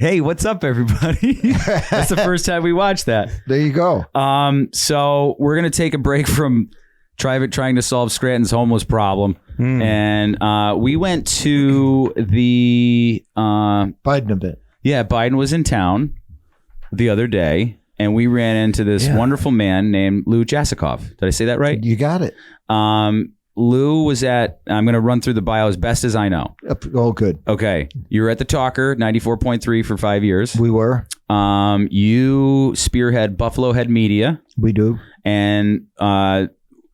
Hey, what's up, everybody? That's the first time we watched that. There you go. So we're going to take a break from trying to solve Scranton's homeless problem. And we went to the... Biden event. Yeah, Biden was in town the other day, and we ran into this wonderful man named Lou Jasikoff. Did I say that right? You got it. Lou was at, I'm going to run through the bio as best as I know. Oh, good. Okay. You were at the Talker, 94.3 for 5 years. We were. You spearhead Buffalo Head Media. We do. And the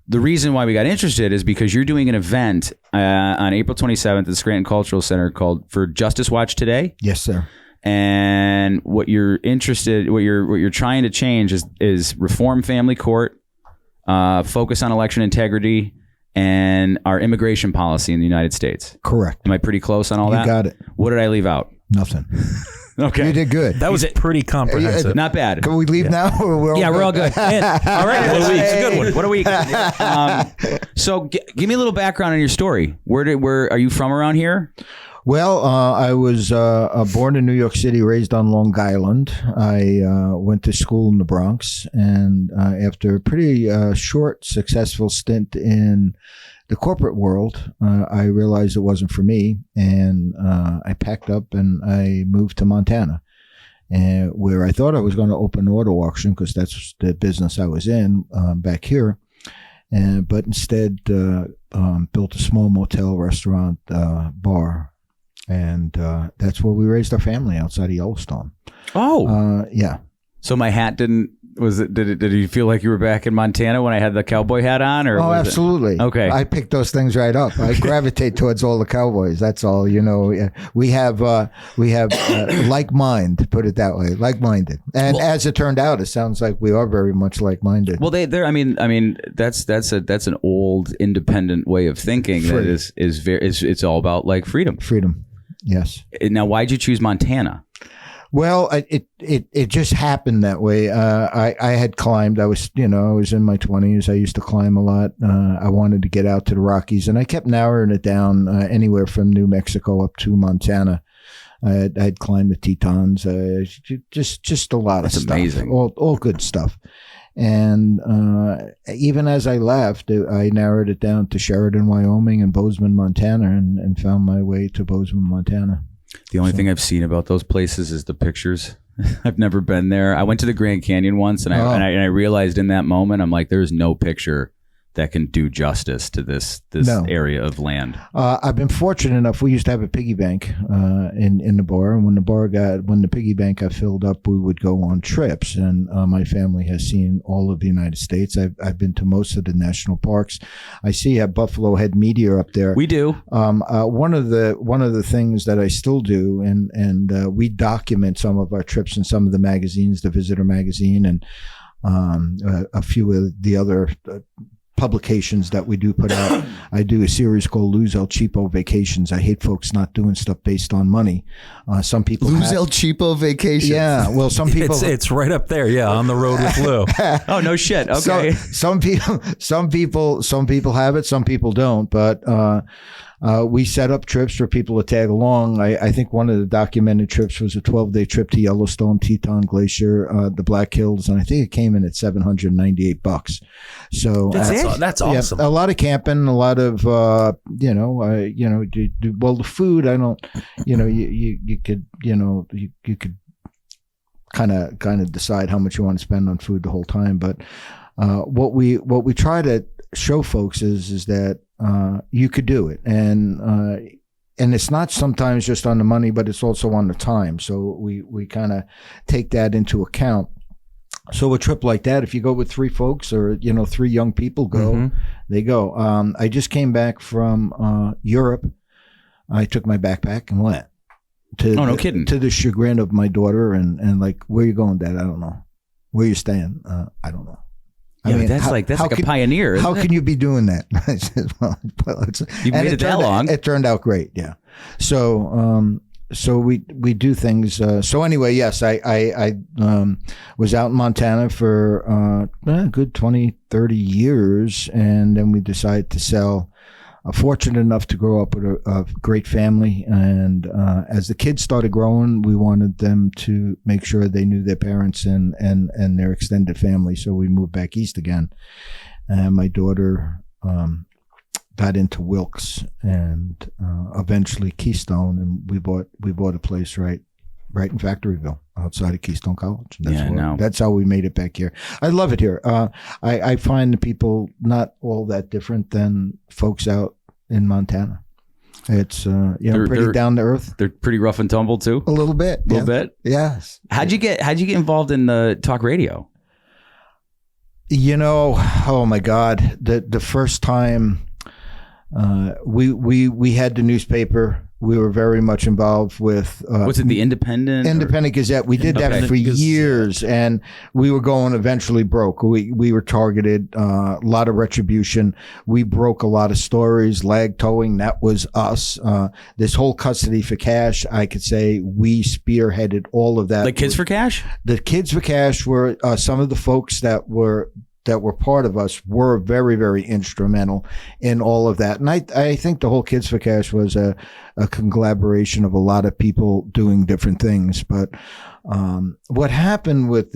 reason why we got interested is because you're doing an event on April 27th at the Scranton Cultural Center called For Justice Watch Today. Yes, sir. And what you're trying to change is reform family court, focus on election integrity, and our immigration policy in the United States. Correct. Am I pretty close on all that? You got it. What did I leave out? Nothing. Okay. You did good. That was pretty comprehensive. Not bad. Can we leave now? We're all good. All right. What a week. It's a good one. What a week. So give me a little background on your story. Where are you from around here? Well, I was born in New York City, raised on Long Island. I went to school in the Bronx, and after a pretty short, successful stint in the corporate world, I realized it wasn't for me, and I packed up and I moved to Montana, where I thought I was going to open an auto auction because that's the business I was in back here, but instead built a small motel, restaurant, bar. And that's where we raised our family outside of Yellowstone. Oh, yeah. So my hat didn't. Did you feel like you were back in Montana when I had the cowboy hat on? Or absolutely. Okay. I picked those things right up. I gravitate towards all the cowboys. That's all. You know, we have like mind. Put it that way, like-minded. And as it turned out, it sounds like we are very much like-minded. Well, I mean, that's an old independent way of thinking. Free. That it's all about like freedom. Freedom. Yes. Now, why'd you choose Montana? Well, it just happened that way. I had climbed. I was in my 20s. I used to climb a lot. I wanted to get out to the Rockies, and I kept narrowing it down anywhere from New Mexico up to Montana. I'd climbed the Tetons, just a lot of stuff. That's amazing. All good stuff. And even as I left, I narrowed it down to Sheridan, Wyoming, and Bozeman, Montana, and found my way to Bozeman, Montana. The only thing I've seen about those places is the pictures. I've never been there. I went to the Grand Canyon once, and I realized in that moment, I'm like, there's no picture that can do justice to this area of land. I've been fortunate enough. We used to have a piggy bank in the bar, and when the piggy bank got filled up, we would go on trips. And my family has seen all of the United States. I've been to most of the national parks. I see you have Buffalo Head Media up there. We do. One of the things that I still do, and we document some of our trips in some of the magazines, the Visitor magazine, and a few of the other publications that we do put out. I do a series called Lose El Cheapo Vacations. I hate folks not doing stuff based on money. Some people Lose El Cheapo Vacations. Yeah, well, some people it's right up there. Yeah, on the road with Lou. Oh no shit. Okay. Some people have it. Some people don't. But we set up trips for people to tag along. I think one of the documented trips was a 12-day trip to Yellowstone, Teton Glacier, the Black Hills, and I think it came in at $798. So that's awesome. A lot of camping, a lot of well, the food. I don't, you could kind of decide how much you want to spend on food the whole time. But what we try to show folks is that you could do it, and it's not sometimes just on the money, but it's also on the time. So we kind of take that into account. So a trip like that, if you go with 3 folks or 3 young people go, they go. I just came back from Europe. I took my backpack and went. No kidding. To the chagrin of my daughter, and like, where you going, Dad? I don't know. Where you staying? I don't know. I mean, that's like a pioneer. How can you be doing that? I said, well, you've made it that long. It turned out great. Yeah. So we do things. So anyway, yes, I was out in Montana for a good 20, 30 years, and then we decided to sell fortunate enough to grow up with a great family. And as the kids started growing, we wanted them to make sure they knew their parents and their extended family. So we moved back east again. And my daughter got into Wilkes and eventually Keystone, and we bought a place right in Factoryville, outside of Keystone College. That's how we made it back here. I love it here. I find the people not all that different than folks out in Montana. It's pretty down to earth. They're pretty rough and tumble too. A little bit. A little bit. Yes. How'd you get involved in the talk radio? Oh my God, the first time we had the newspaper. We were very much involved with was it the Independent Gazette? We did that for years, and we were going eventually broke. We were targeted, a lot of retribution. We broke a lot of stories. Lag towing, that was us. This whole custody for cash, I could say we spearheaded all of that. Like Kids for Cash? The Kids for Cash were some of the folks that were part of us were very, very instrumental in all of that. And I think the whole Kids for Cash was a conglomeration of a lot of people doing different things. But what happened with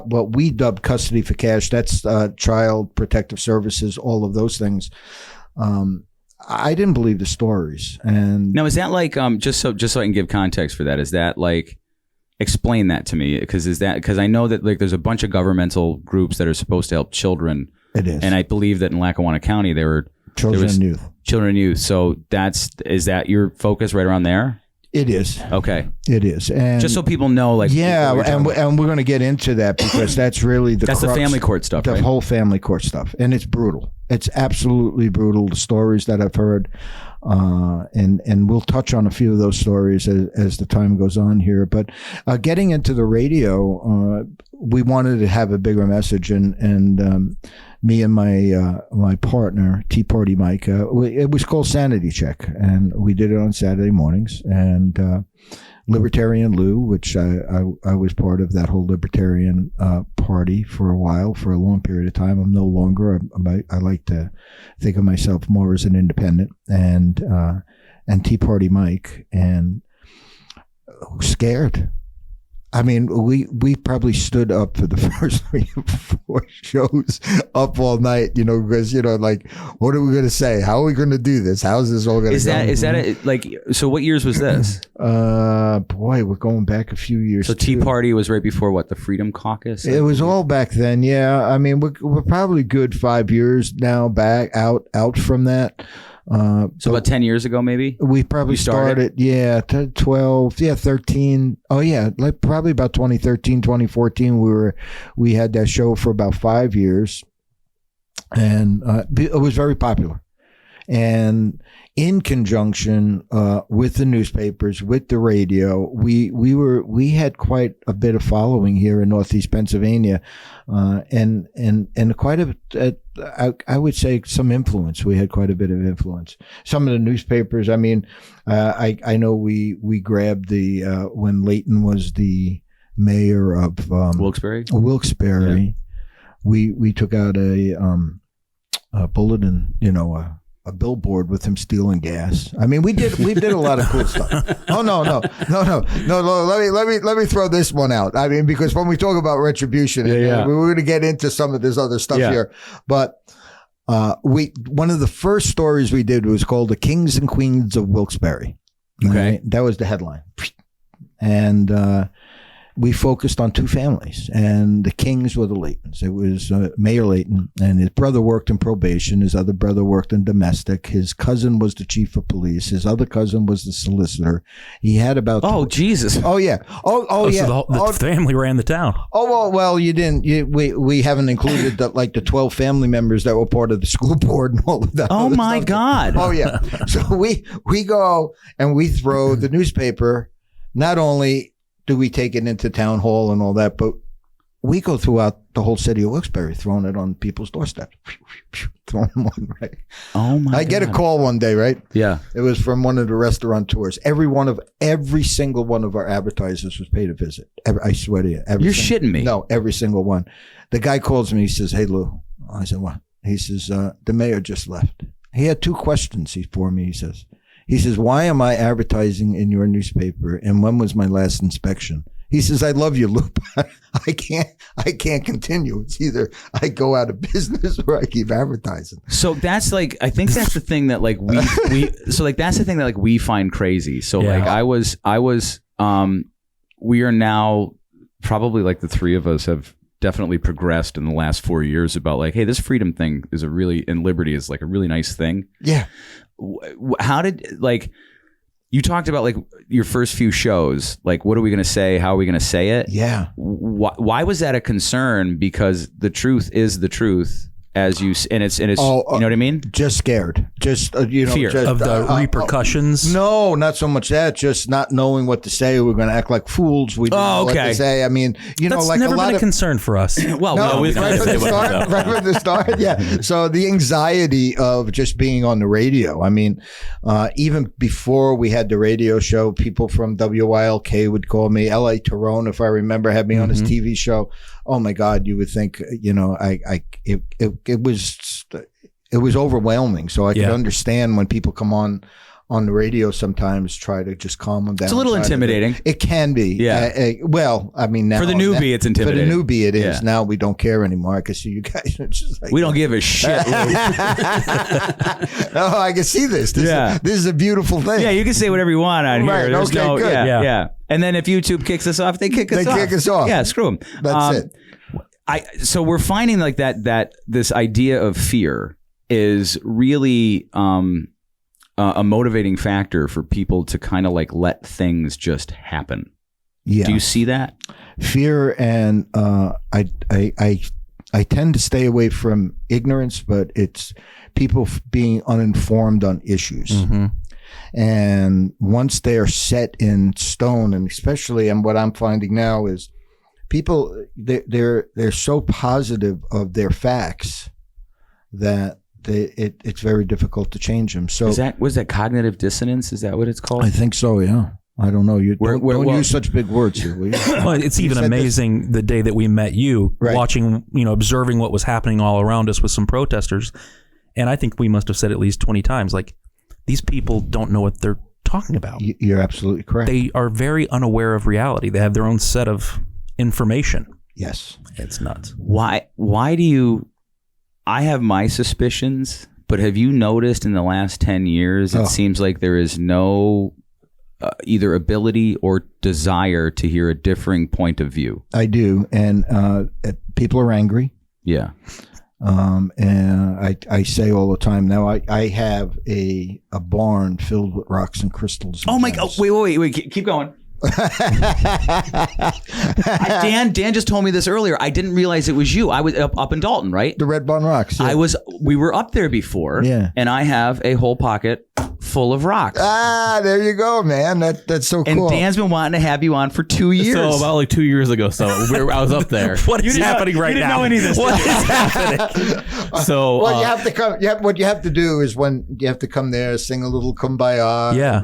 what we dubbed Custody for Cash, that's Child Protective Services, all of those things. I didn't believe the stories. And now, is that like, just so I can give context for that, is that like, explain that to me, because I know that like there's a bunch of governmental groups that are supposed to help children. It is, and I believe that in Lackawanna County children and youth. Children and youth. So is that your focus right around there? It is. Okay. It is, and just so people know, like and we're going to get into that because that's really that's the family court stuff, the right? whole family court stuff, and it's brutal. It's absolutely brutal. The stories that I've heard. And we'll touch on a few of those stories as the time goes on here. But getting into the radio, we wanted to have a bigger message, and me and my partner, Tea Party Mike, it was called Sanity Check, and we did it on Saturday mornings. And Libertarian Lou, which I was part of that whole Libertarian party for a while, for a long period of time. I'm no longer. I like to think of myself more as an independent, and Tea Party Mike, and scared. I mean, we probably stood up for the first 3 or 4 shows up all night, because, like, what are we going to say? How are we going to do this? How's this all going to go? Is that like, so what years was this? Boy, we're going back a few years. So Tea Party was right before what, the Freedom Caucus? It was all back then. Yeah. I mean, we're probably good 5 years now back out from that. So about 10 years ago, maybe? We probably started 12, 13. Oh yeah, like probably about 2013, 2014. We had that show for about 5 years, and it was very popular. And in conjunction with the newspapers, with the radio, we had quite a bit of following here in Northeast Pennsylvania, and quite I would say some influence. We had quite a bit of influence. Some of the newspapers. I mean, I know we grabbed the when Layton was the mayor of Wilkes-Barre. Yeah. We took out a bulletin, a billboard with him stealing gas. I mean, we did a lot of cool stuff. Oh no. Let me throw this one out. I mean, because when we talk about retribution, we're going to get into some of this other stuff here. But one of the first stories we did was called "The Kings and Queens of Wilkes-Barre." Okay, right? That was the headline, and we focused on 2 families, and the Kings were the Laytons. It was Mayor Layton, and his brother worked in probation. His other brother worked in domestic. His cousin was the chief of police. His other cousin was the solicitor. He had about... Oh, Jesus. Oh, yeah. Oh yeah. So the family ran the town. Oh, well, you didn't. We haven't included the 12 family members that were part of the school board and all of that. Oh, my God. Oh, yeah. So we go and we throw the newspaper. Not only do we take it into town hall and all that, but we go throughout the whole city of Wilkes-Barre, throwing it on people's doorsteps. Throwing them on, right? Oh my! I get a call one day, right? Yeah. It was from one of the restaurateurs. Every single one of our advertisers was paid a visit. I swear to you. You're shitting me. No, every single one. The guy calls me. He says, "Hey, Lou." I said, "What?" He says, "The mayor just left." He had 2 questions for me. He says, why am I advertising in your newspaper? And when was my last inspection? He says, I love you, Lou. I can't continue. It's either I go out of business or I keep advertising. So that's like, I think that's the thing that like that's the thing that like we find crazy. So like we are now probably like the 3 of us have definitely progressed in the last 4 years about like, hey, this freedom thing is and liberty is like a really nice thing. Yeah. How did like, you talked about like your first few shows, like what are we going to say? How are we going to say it? Yeah. Why was that a concern? Because the truth is the truth, and it's you know what I mean? Just scared, just fear of the repercussions. No, not so much that. Just not knowing what to say. We're going to act like fools. We didn't know what to say. I mean, that's like never a lot been a of concern for us. Well, no, right from the start. Yeah. So the anxiety of just being on the radio. I mean, even before we had the radio show, people from WYLK would call me. L.A. Tyrone, if I remember, had me on his TV show. Oh my God, you would think, it was overwhelming. So I could understand when people come on the radio sometimes try to just calm them down. It's a little intimidating. It can be. Yeah. Well, I mean, now for the newbie, it's intimidating. For the newbie, it is. Yeah. Now we don't care anymore. I can see you guys. It's just like, we don't give a shit. Oh, I can see this. This is a beautiful thing. Yeah, you can say whatever you want on here. Right. There's okay, good. Yeah. And then if YouTube kicks us off, they kick us off. Yeah, screw them. That's it. So we're finding like that this idea of fear is really a motivating factor for people to kind of like let things just happen. Yeah. Do you see that? Fear, and I tend to stay away from ignorance, but it's people being uninformed on issues. Mm-hmm. And once they are set in stone, and especially, and what I'm finding now is people, they're so positive of their facts that it's very difficult to change them. So was that cognitive dissonance? Is that what it's called? I think so. Yeah. I don't know. You don't use such big words here. Will you? Well, it's even amazing the day that we met you, watching, observing what was happening all around us with some protesters. And I think we must have said at least 20 times, like, these people don't know what they're talking about. You're absolutely correct. They are very unaware of reality. They have their own set of information. Yes. It's nuts. Why do you... I have my suspicions, but have you noticed in the last 10 years, it seems like there is no either ability or desire to hear a differing point of view? I do. And people are angry. Yeah. And I say all the time now, I have a barn filled with rocks and crystals. Oh my God. Wait. Keep going. Dan just told me this earlier. I didn't realize it was you. I was up in Dalton, right? The Red Barn Rocks. Yeah. We were up there before. Yeah. And I have a whole pocket full of rocks. There you go, man. That's so cool. And Dan's been wanting to have you on for 2 years. So about like 2 years ago. So I was up there. What is happening right now? You didn't know any of this. What is happening? So you have to come. What you have to do is when you have to come there, sing a little kumbaya. Yeah.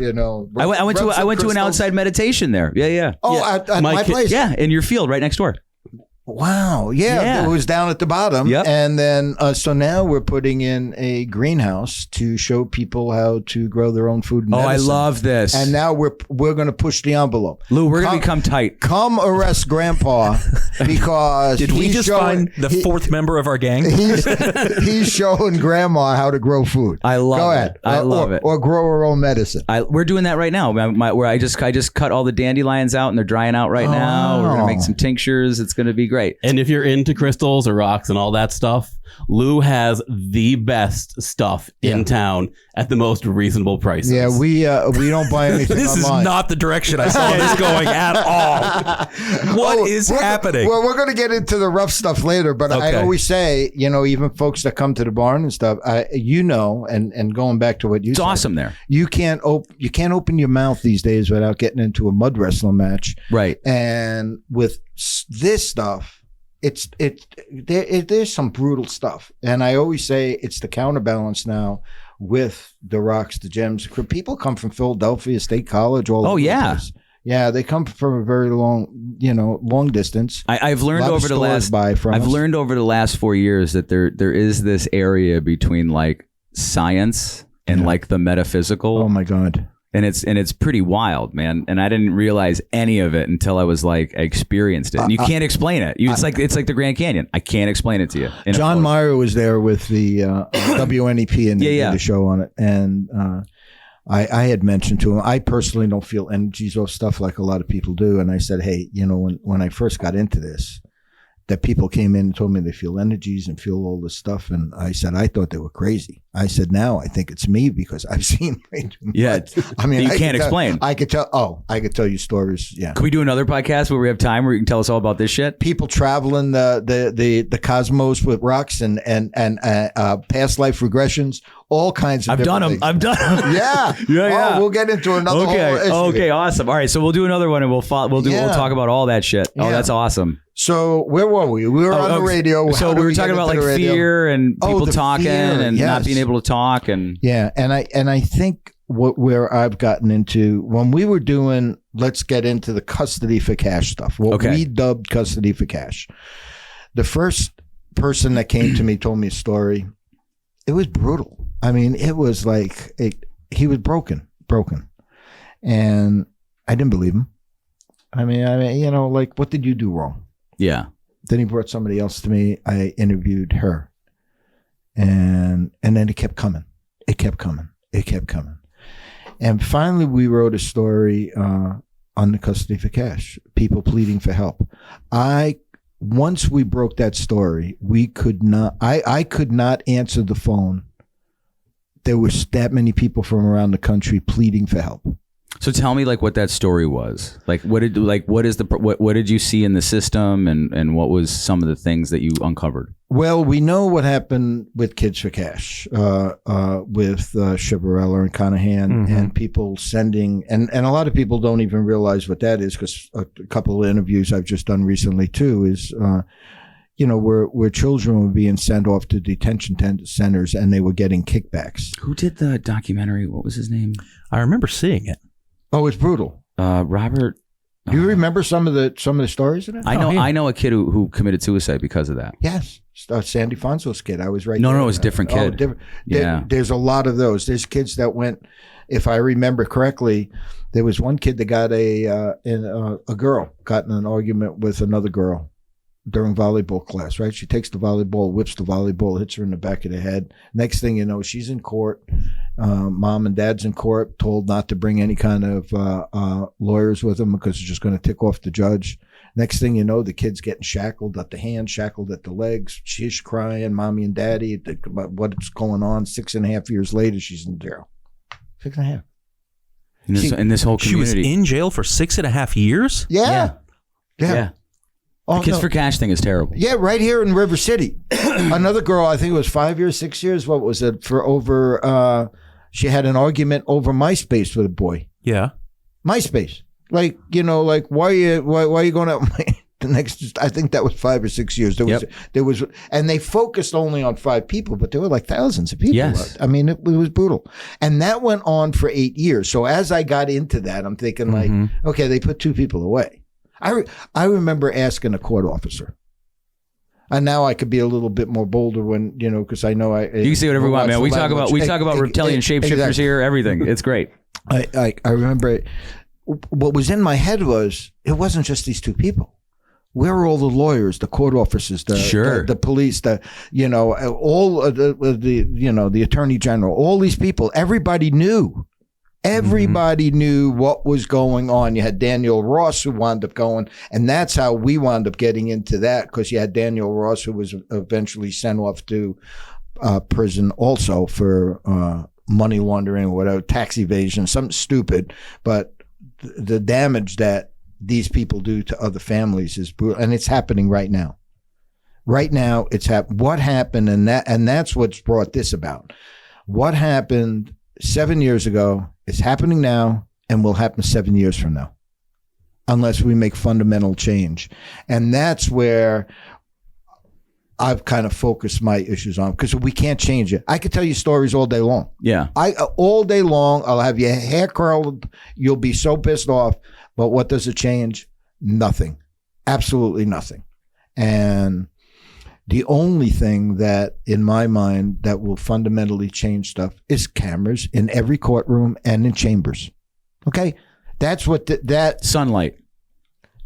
I went to an outside meditation there. Yeah. Oh, yeah. At my place. Yeah, in your field right next door. Wow. Yeah. It was down at the bottom. Yep. And then, so now we're putting in a greenhouse to show people how to grow their own food and medicine. I love this. And now we're going to push the envelope. Lou, we're going to become tight. Come arrest Grandpa because did we just find the fourth member of our gang? He's showing Grandma how to grow food. I love Go ahead. it. I love it. Or grow her own medicine. We're doing that right now. Where I just cut all the dandelions out and they're drying out right now. We're going to make some tinctures. It's going to be great. And if you're into crystals or rocks and all that stuff, Lou has the best stuff in town at the most reasonable prices. Yeah, we don't buy anything This online. is not the direction I saw this going at all. What is happening? Well, we're going to get into the rough stuff later, but I always say, even folks that come to the barn and stuff, and going back to what you said. It's awesome there. You can't open your mouth these days without getting into a mud wrestling match. Right. And with this stuff, there's some brutal stuff, and I always say it's the counterbalance now with the rocks, the gems. People come from Philadelphia State College, all over the place. Yeah, they come from a very long distance. I've learned over the last 4 years that there is this area between like science and like the metaphysical. Oh my God. And it's pretty wild, man. And I didn't realize any of it until I was like, I experienced it. And you can't explain it. It's like the Grand Canyon. I can't explain it to you. John Meyer was there with the WNEP and did the show on it. And I had mentioned to him, I personally don't feel energies off stuff like a lot of people do. And I said, hey, you know, when I first got into this, that people came in and told me they feel energies and feel all this stuff. And I said, I thought they were crazy. I said, now I think it's me because I've seen way too much. Yeah. I mean, you can't explain. I could tell you stories. Yeah. Can we do another podcast where we have time where you can tell us all about this shit? People traveling the cosmos with rocks and past life regressions, all kinds of I've done them. Yeah. Yeah. Oh, we'll get into another whole issue. Okay, awesome. All right, so we'll do another one and we'll talk about all that shit. Oh, that's awesome. So where were we? We were on the radio. So we were talking about like fear and people talking and not being able to talk and and I think where I've gotten into when we were doing, let's get into the custody for cash stuff. What we dubbed custody for cash. The first person that came to me told me a story. It was brutal. I mean, it was like he was broken, and I didn't believe him. I mean, you know, like, what did you do wrong? Yeah. Then he brought somebody else to me. I interviewed her, and then it kept coming. It kept coming. And finally, we wrote a story on the custody for cash. People pleading for help. Once we broke that story, we could not. I could not answer the phone. There was that many people from around the country pleading for help. So tell me, like, what that story was. Like, what did you see in the system, and what was some of the things that you uncovered? Well, we know what happened with Kids for Cash, with Shivarella and Conahan, and people sending, and a lot of people don't even realize what that is, because a couple of interviews I've just done recently too is, you know, where children were being sent off to detention centers and they were getting kickbacks. Who did the documentary? What was his name? I remember seeing it. Oh, it's brutal. Robert. Do you remember some of the stories of that? I know a kid who committed suicide because of that. Yes, Sandy Fonso's kid. I was right. No, there. it was a different kid. Different. Yeah. There's a lot of those. There's kids that went. If I remember correctly, there was one kid that got a girl got in an argument with another girl during volleyball class, right? She takes the volleyball, whips the volleyball, hits her in the back of the head. Next thing you know, she's in court. Mom and dad's in court, told not to bring any kind of lawyers with them because it's just going to tick off the judge. Next thing you know, the kid's getting shackled at the hands, shackled at the legs. She's crying, mommy and daddy, about what's going on. 6.5 years later, she's in jail. 6.5. In this whole community. She was in jail for 6.5 years? Yeah. The Kids for Cash thing is terrible. Yeah, right here in River City. Another girl, I think it was 5 years, 6 years. What was it? For over, she had an argument over MySpace with a boy. Yeah. MySpace. Like, you know, like, why are you going out? The next, I think that was 5 or 6 years. There was, and they focused only on 5 people, but there were like thousands of people. Yes. I mean, it was brutal. And that went on for 8 years. So as I got into that, I'm thinking like, okay, they put 2 people away. I remember asking a court officer, and now I could be a little bit more bolder when, you know, because I know you can say whatever you want, man. We talk about reptilian shapeshifters here, everything. It's great. I remember what was in my head was it wasn't just these 2 people. Where are all the lawyers, the court officers, the police, all the attorney general, all these people? Everybody knew. Everybody knew what was going on. You had Daniel Ross who wound up going, and that's how we wound up getting into that, because you had Daniel Ross who was eventually sent off to prison also for money laundering or whatever, tax evasion, something stupid. But the damage that these people do to other families is brutal, and it's happening right now. Right now, what happened, and that's what's brought this about. What happened 7 years ago is happening now and will happen 7 years from now, unless we make fundamental change. And that's where I've kind of focused my issues on, because we can't change it. I could tell you stories all day long. Yeah. All day long, I'll have your hair curled. You'll be so pissed off. But what does it change? Nothing. Absolutely nothing. And The only thing that, in my mind, that will fundamentally change stuff is cameras in every courtroom and in chambers. Okay? That's what that sunlight.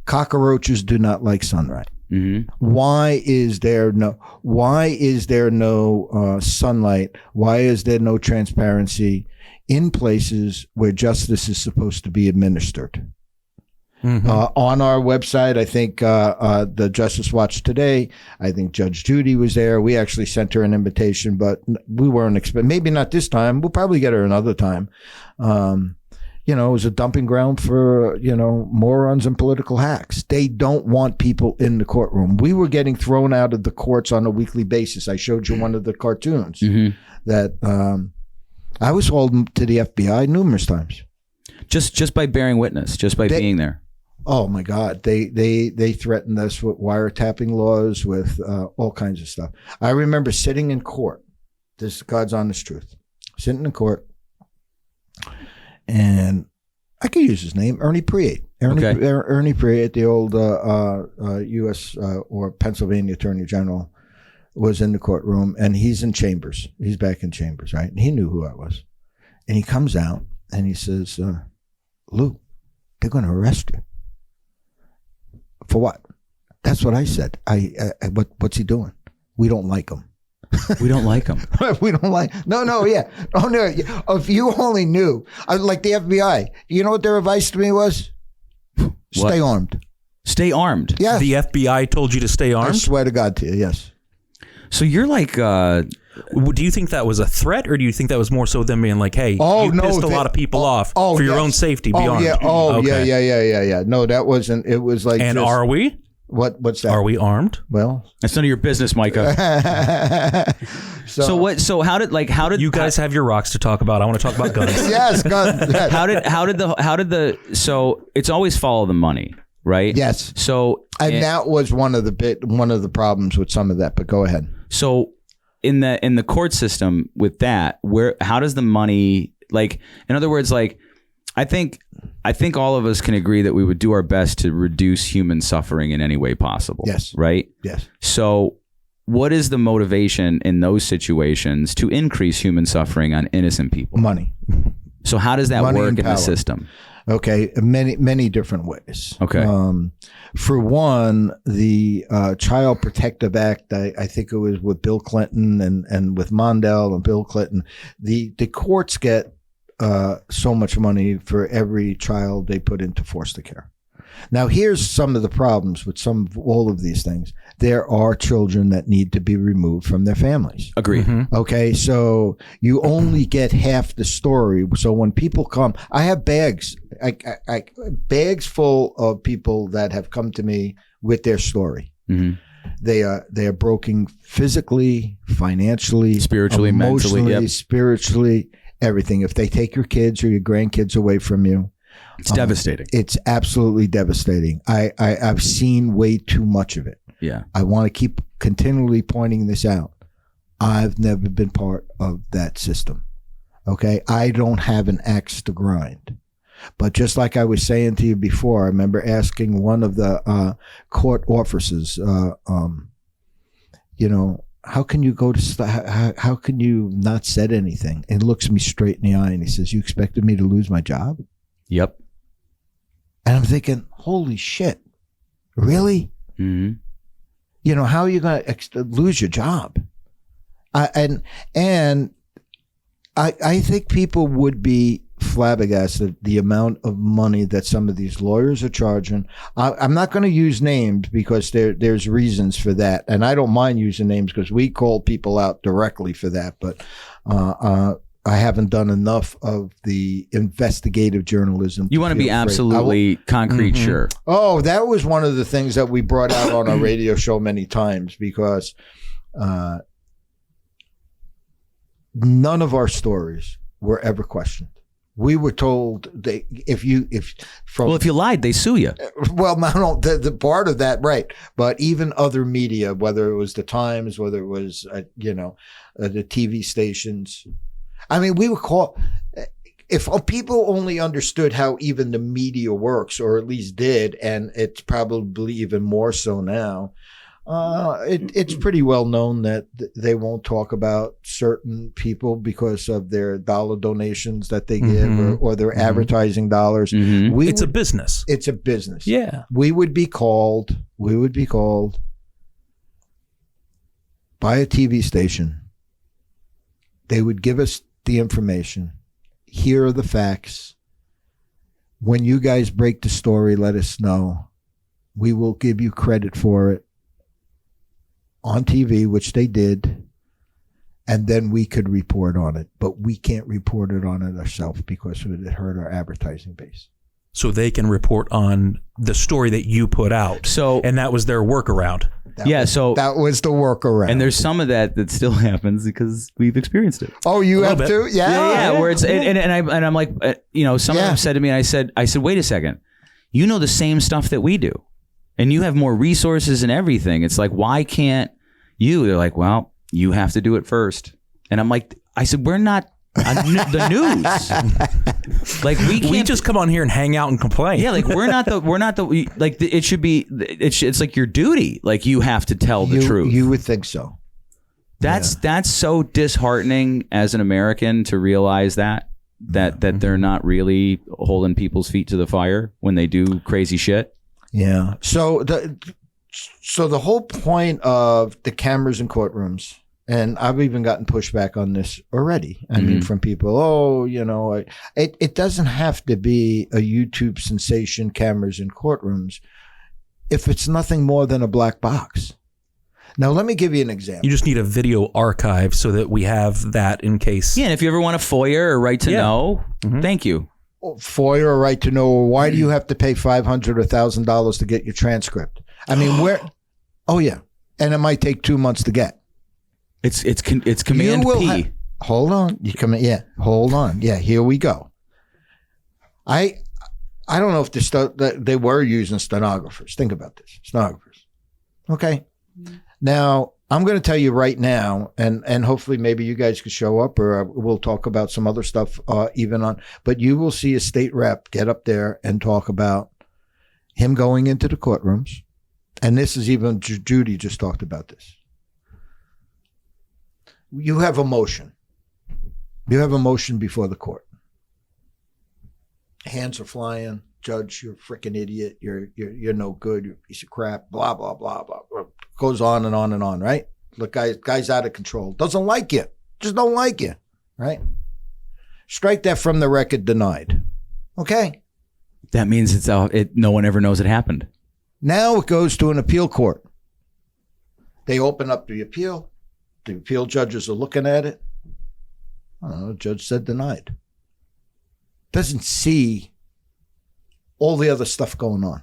Cockroaches do not like sunlight. Mm-hmm. Why is there no sunlight? Why is there no transparency in places where justice is supposed to be administered? Mm-hmm. On our website, I think the Justice Watch Today, I think Judge Judy was there. We actually sent her an invitation, but we weren't expecting, maybe not this time. We'll probably get her another time. It was a dumping ground for, morons and political hacks. They don't want people in the courtroom. We were getting thrown out of the courts on a weekly basis. I showed you one of the cartoons that I was hauled to the FBI numerous times. Just by bearing witness, just by being there. Oh my God. They threatened us with wiretapping laws, with all kinds of stuff. I remember sitting in court. This is God's honest truth. Sitting in court. And I could use his name, Ernie Priate. Ernie Priate, the old U.S. Or Pennsylvania Attorney General, was in the courtroom, and he's in chambers. He's back in chambers, right? And he knew who I was. And he comes out, and he says, Lou, they're going to arrest you. For what? That's what I said. What's he doing? We don't like him. We don't like him. We don't like. No, yeah. Oh no. If you only knew, like the FBI. You know what their advice to me was? Stay armed. Stay armed. Yeah. The FBI told you to stay armed? I swear to God to you. Yes. So you're like. Do you think that was a threat, or do you think that was more so them being like, "Hey, you pissed a lot of people off for your own safety"? Be armed. Yeah. Yeah. No, that wasn't. It was like. And are we? What's that? Are we armed? Well, that's none of your business, Micah. So how did you guys have your rocks to talk about? I want to talk about guns. Yes, guns. So it's always follow the money, right? Yes. So that was one of the problems with some of that. But go ahead. So in the court system with that, how does the money, like, in other words, like, I think all of us can agree that we would do our best to reduce human suffering in any way possible. Yes. Right? Yes. So what is the motivation in those situations to increase human suffering on innocent people? Money. So how does that work in the system? Okay. Many different ways. Okay. For one, the Child Protective Act, I think it was with Bill Clinton and with Mondale and Bill Clinton, the courts get so much money for every child they put into foster care. Now, here's some of the problems with all of these things. There are children that need to be removed from their families. Agreed. Mm-hmm. Okay, so you only get half the story. So when people come, I have bags, bags full of people that have come to me with their story. Mm-hmm. They are broken physically, financially, spiritually, emotionally, mentally, spiritually. Everything. If they take your kids or your grandkids away from you, it's devastating. It's absolutely devastating. I've seen way too much of it. Yeah. I want to keep continually pointing this out. I've never been part of that system. Okay. I don't have an axe to grind. But just like I was saying to you before, I remember asking one of the court officers, how can you go to, how can you not said anything? And he looks me straight in the eye and he says, you expected me to lose my job? Yep. And I'm thinking, holy shit, really? Mm-hmm. How are you going to lose your job? I think people would be flabbergasted the amount of money that some of these lawyers are charging. I'm not going to use names because there's reasons for that, and I don't mind using names because we call people out directly for that. But I haven't done enough of the investigative journalism. You want to be absolutely concrete, mm-hmm. Sure. Oh, that was one of the things that we brought out on our radio show many times because none of our stories were ever questioned. We were told if you lied, they sue you. Well, no, the part of that, right? But even other media, whether it was the Times, whether it was the TV stations, I mean, we were called. If people only understood how even the media works, or at least did, and it's probably even more so now. It's pretty well known that they won't talk about certain people because of their dollar donations that they give or their advertising dollars. It's a business. It's a business. Yeah. We would be called by a TV station. They would give us the information. Here are the facts. When you guys break the story, let us know. We will give you credit for it on TV, which they did, and then we could report on it. But we can't report it on it ourselves because it would hurt our advertising base. So they can report on the story that you put out. So, and that was their workaround. That was the workaround. And there's some of that still happens because we've experienced it. Oh, you have to? Yeah. Where it's and I'm like, someone said to me, and I said, wait a second, you know the same stuff that we do, and you have more resources and everything. It's like, why can't you? They're like, well, you have to do it first. And I'm like, I said, we're not the news. Like we just come on here and hang out and complain. Yeah, like we're not the like it should be. It's like your duty. Like you have to tell the truth. You would think so. That's so disheartening as an American to realize that they're not really holding people's feet to the fire when they do crazy shit. Yeah. So the whole point of the cameras in courtrooms. And I've even gotten pushback on this already. I mean, from people, it doesn't have to be a YouTube sensation, cameras in courtrooms, if it's nothing more than a black box. Now, let me give you an example. You just need a video archive so that we have that in case. Yeah, and if you ever want a FOIA or right to know, thank you. FOIA or right to know, or why do you have to pay $500 or $1,000 to get your transcript? I mean, oh, yeah. And it might take 2 months to get. It's Command P. Hold on. Hold on. Yeah, here we go. I don't know if they were using stenographers. Think about this. Stenographers. Okay. Now, I'm going to tell you right now, and hopefully maybe you guys could show up, or we'll talk about some other stuff but you will see a state rep get up there and talk about him going into the courtrooms. And this is even, Judy just talked about this. You have a motion. You have a motion before the court. Hands are flying. Judge, you're a freaking idiot. You're no good. You're a piece of crap. Blah, blah, blah, blah. Goes on and on and on, right? Look, guy's out of control. Doesn't like you. Just don't like you, right? Strike that from the record, denied. Okay? That means no one ever knows it happened. Now it goes to an appeal court. They open up the appeal. The appeal judges are looking at it. I don't know, the judge said denied. Doesn't see all the other stuff going on.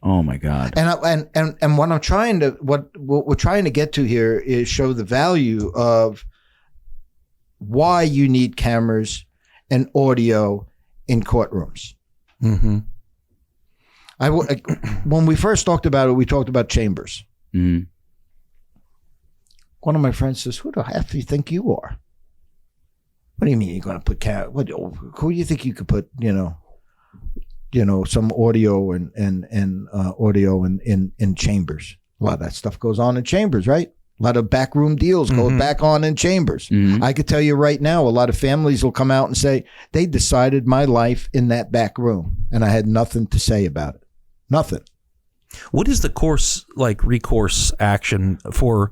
Oh my God. And what we're trying to get to here is show the value of why you need cameras and audio in courtrooms. Mm-hmm. When we first talked about it, we talked about chambers. Mm-hmm. One of my friends says, "Who the F do you think you are? What do you mean you're going to put who do you think you could put, some audio and audio in chambers? A lot of that stuff goes on in chambers, right? A lot of backroom deals go back on in chambers. Mm-hmm. I could tell you right now, a lot of families will come out and say, they decided my life in that back room, and I had nothing to say about it. Nothing. What is the recourse action for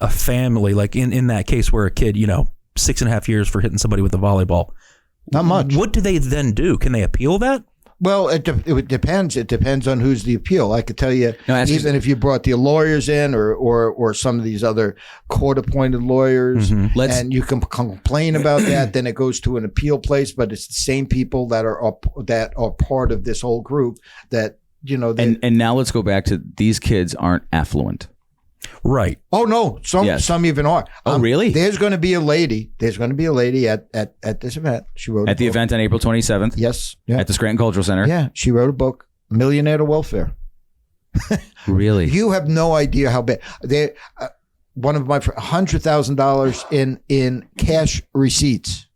a family, like in that case where a kid, 6.5 years for hitting somebody with a volleyball? Not much. What do they then do? Can they appeal that? Well, it depends. It depends on who's the appeal. I could tell you, even if you brought the lawyers in or some of these other court-appointed lawyers, and you can complain about that, then it goes to an appeal place. But it's the same people that are part of this whole group that And now let's go back to these kids aren't affluent. Right. Oh no, some even are. Oh really? There's going to be a lady at this event. She wrote at the event on April 27th. Yes. Yeah. At the Scranton Cultural Center. Yeah. She wrote a book, Millionaire to Welfare. Really? You have no idea how bad. One of my $100,000 in cash receipts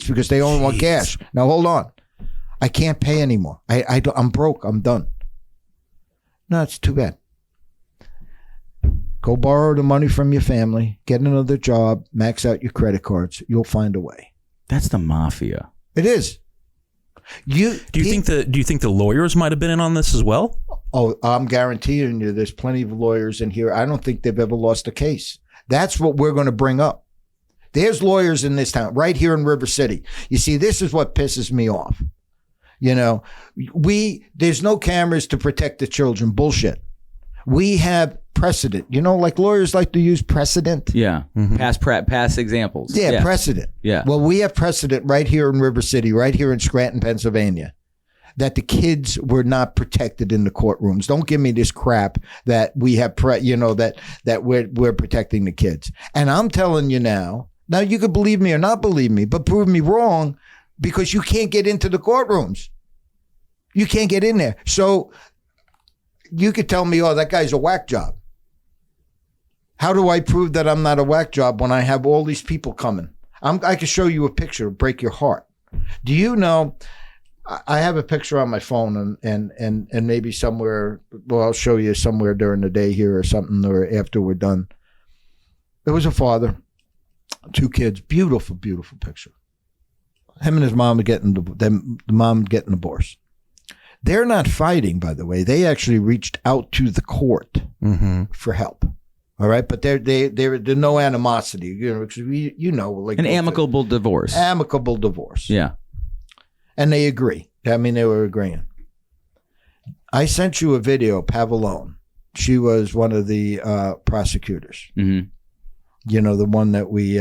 because they only want cash. Now hold on, I can't pay anymore. I'm broke. I'm done. No, it's too bad. Go borrow the money from your family, get another job, max out your credit cards. You'll find a way. That's the mafia. It is. Do you think the lawyers might have been in on this as well? Oh, I'm guaranteeing you there's plenty of lawyers in here. I don't think they've ever lost a case. That's what we're going to bring up. There's lawyers in this town, right here in River City. You see, this is what pisses me off. You know, there's no cameras to protect the children. Bullshit. We have precedent. You know, like lawyers like to use precedent. Yeah. Past examples. Yeah, precedent. Yeah. Well, we have precedent right here in River City, right here in Scranton, Pennsylvania, that the kids were not protected in the courtrooms. Don't give me this crap that we have, that we're protecting the kids. And I'm telling you now you could believe me or not believe me, but prove me wrong, because you can't get into the courtrooms. You can't get in there. So you could tell me, oh, that guy's a whack job. How do I prove that I'm not a whack job when I have all these people coming? I can show you a picture, it'll break your heart. Do you know, I have a picture on my phone and maybe somewhere, well, I'll show you somewhere during the day here or something, or after we're done. There was a father, 2 kids, beautiful, beautiful picture. Him and his mom are the mom getting divorced. They're not fighting, by the way. They actually reached out to the court for help. All right, but there's no animosity, you know, because like an amicable divorce. Amicable divorce. Yeah, and they agree. I mean, they were agreeing. I sent you a video, Pavlone. She was one of the prosecutors. Mm-hmm. You know, the one that we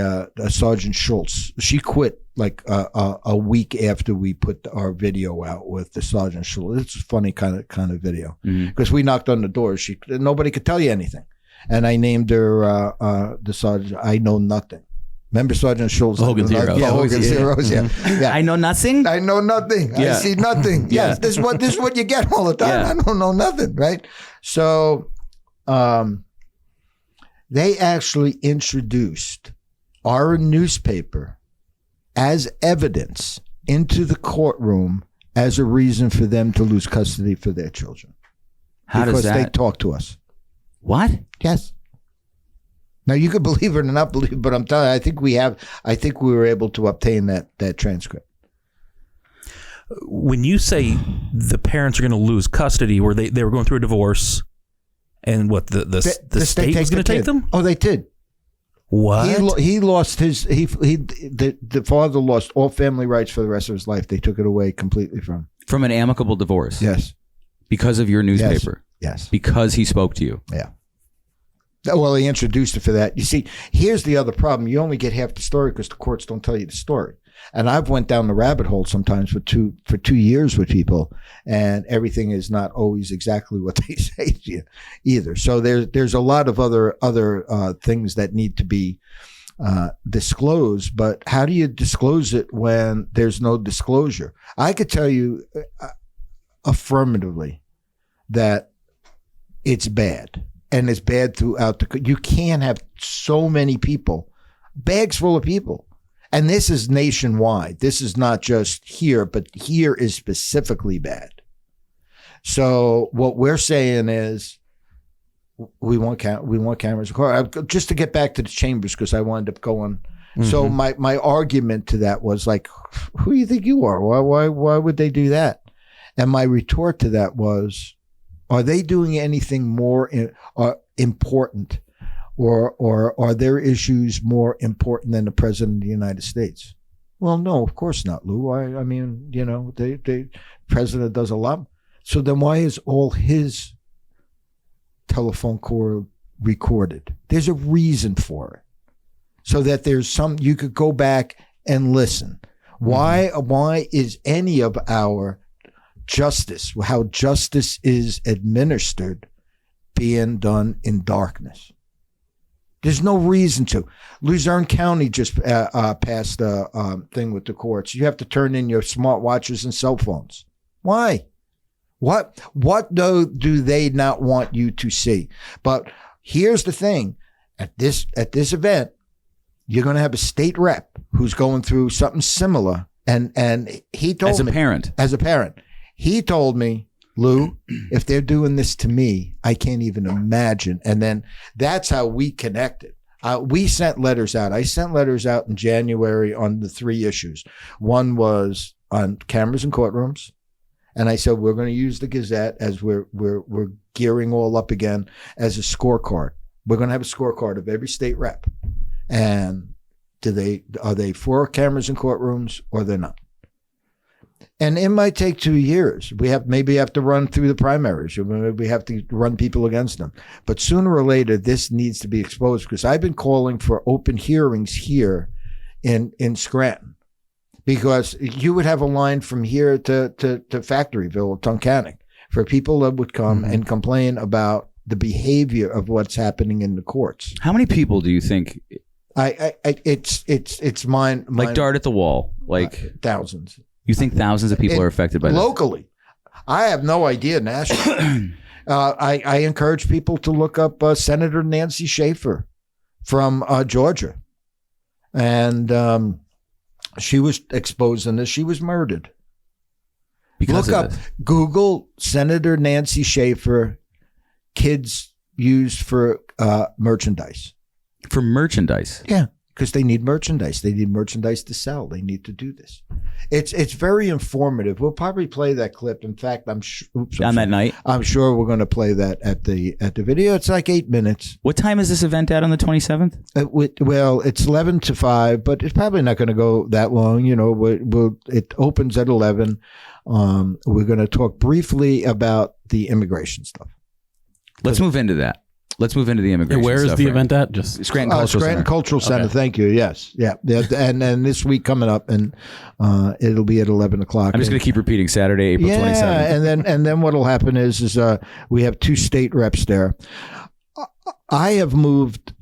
Sergeant Schultz. She quit like a week after we put our video out with the Sergeant Schultz. It's a funny kind of video because we knocked on the door. Nobody could tell you anything. And I named her the Sergeant. I know nothing. Remember Sergeant Schultz? Hogan's Heroes. Yeah, Hogan's Heroes. Yeah. Yeah. I know nothing. I know nothing. Yeah. I see nothing. Yeah. Yes, this is what you get all the time. Yeah. I don't know nothing, right? So, they actually introduced our newspaper as evidence into the courtroom as a reason for them to lose custody for their children. How does that? Because they talked to us. What? Yes. Now you could believe it or not believe it, but I'm telling you, I think we were able to obtain that transcript. When you say the parents are going to lose custody, where they were going through a divorce, and what the state was going to take them? Oh, they did. What? He lost the father lost all family rights for the rest of his life. They took it away completely from an amicable divorce. Yes. Because of your newspaper. Yes. Because he spoke to you. Yeah. Well, he introduced it for that. You see, here's the other problem. You only get half the story because the courts don't tell you the story. And I've went down the rabbit hole sometimes for 2 years with people, and everything is not always exactly what they say to you either. So there's a lot of other things that need to be disclosed. But how do you disclose it when there's no disclosure? I could tell you affirmatively that it's bad, and it's bad throughout you can't have so many people, bags full of people. And this is nationwide. This is not just here, but here is specifically bad. So what we're saying is we want cameras. Just to get back to the chambers, because I wound up going. Mm-hmm. So my argument to that was like, who do you think you are? Why would they do that? And my retort to that was, are they doing anything more important? Or are their issues more important than the president of the United States? Well, no, of course not, Lou. I mean, you know, the president does a lot. So then why is all his telephone call recorded? There's a reason for it. So that you could go back and listen. Why is any of our justice, how justice is administered, being done in darkness? There's no reason to. Luzerne County just passed a thing with the courts. You have to turn in your smartwatches and cell phones. Why? What do they not want you to see? But here's the thing. At this event, you're going to have a state rep who's going through something similar. And he told me. As a parent. He told me, Lou, if they're doing this to me, I can't even imagine. And then that's how we connected. We sent letters out. I sent letters out in January on the 3 issues. One was on cameras in courtrooms. And I said, we're going to use the Gazette as we're gearing all up again as a scorecard. We're going to have a scorecard of every state rep. And are they for cameras in courtrooms or they're not? And it might take 2 years. We maybe have to run through the primaries. We have to run people against them. But sooner or later, this needs to be exposed, because I've been calling for open hearings here in Scranton, because you would have a line from here to Factoryville, Tunkhannock, for people that would come and complain about the behavior of what's happening in the courts. How many people do you think? It's mine. Like dart at the wall, like thousands. You think thousands of people are affected by this? Locally. I have no idea nationally. I encourage people to look up Senator Nancy Schaefer from Georgia. And she was exposed in this. She was murdered. Because look of up, this. Google Senator Nancy Schaefer, kids used for merchandise. For merchandise? Yeah. Because they need merchandise. They need merchandise to sell. They need to do this. It's very informative. We'll probably play that clip. In fact, that night? I'm sure we're going to play that at the video. It's like 8 minutes. What time is this event at on the 27th? Well, it's 11 to 5, but it's probably not going to go that long. You know, it opens at 11. We're going to talk briefly about the immigration stuff. Let's move into that. Let's move into the immigration. Where is stuff, the right? event at? Just Scranton Cultural Scranton Center. Cultural Center. Okay. Thank you. Yes. Yeah. And this week coming up, and it'll be at 11 o'clock. I'm just going to keep repeating Saturday, April 27th. Yeah, and then what'll happen is we have 2 state reps there. I have moved.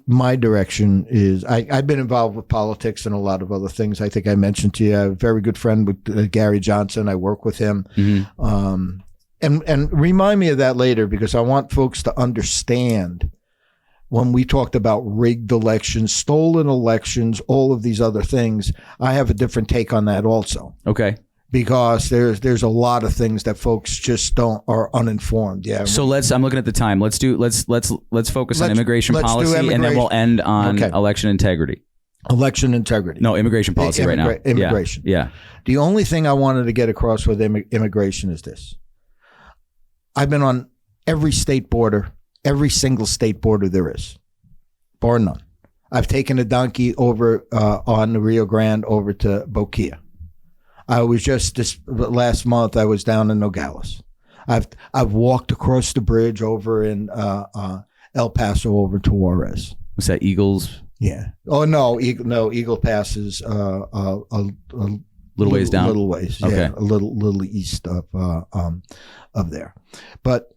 My direction is I've been involved with politics and a lot of other things. I think I mentioned to you, I have a very good friend with Gary Johnson. I work with him. Mm-hmm. And remind me of that later, because I want folks to understand when we talked about rigged elections, stolen elections, all of these other things. I have a different take on that also. Okay. Because there's a lot of things that folks just are uninformed. Yeah. So I'm looking at the time. Let's focus on immigration policy, and then we'll end on election integrity. Election integrity. No, immigration policy right now. Immigration. Yeah. The only thing I wanted to get across with immigration is this. I've been on every state border, every single state border there is, bar none. I've taken a donkey over on the Rio Grande over to Boquilla. I was just this last month. I was down in Nogales. I've walked across the bridge over in El Paso over to Juarez. Was that Eagles? Yeah. Oh no, Eagle Pass is a little ways down. Little ways. Okay. Yeah, a little east of there, but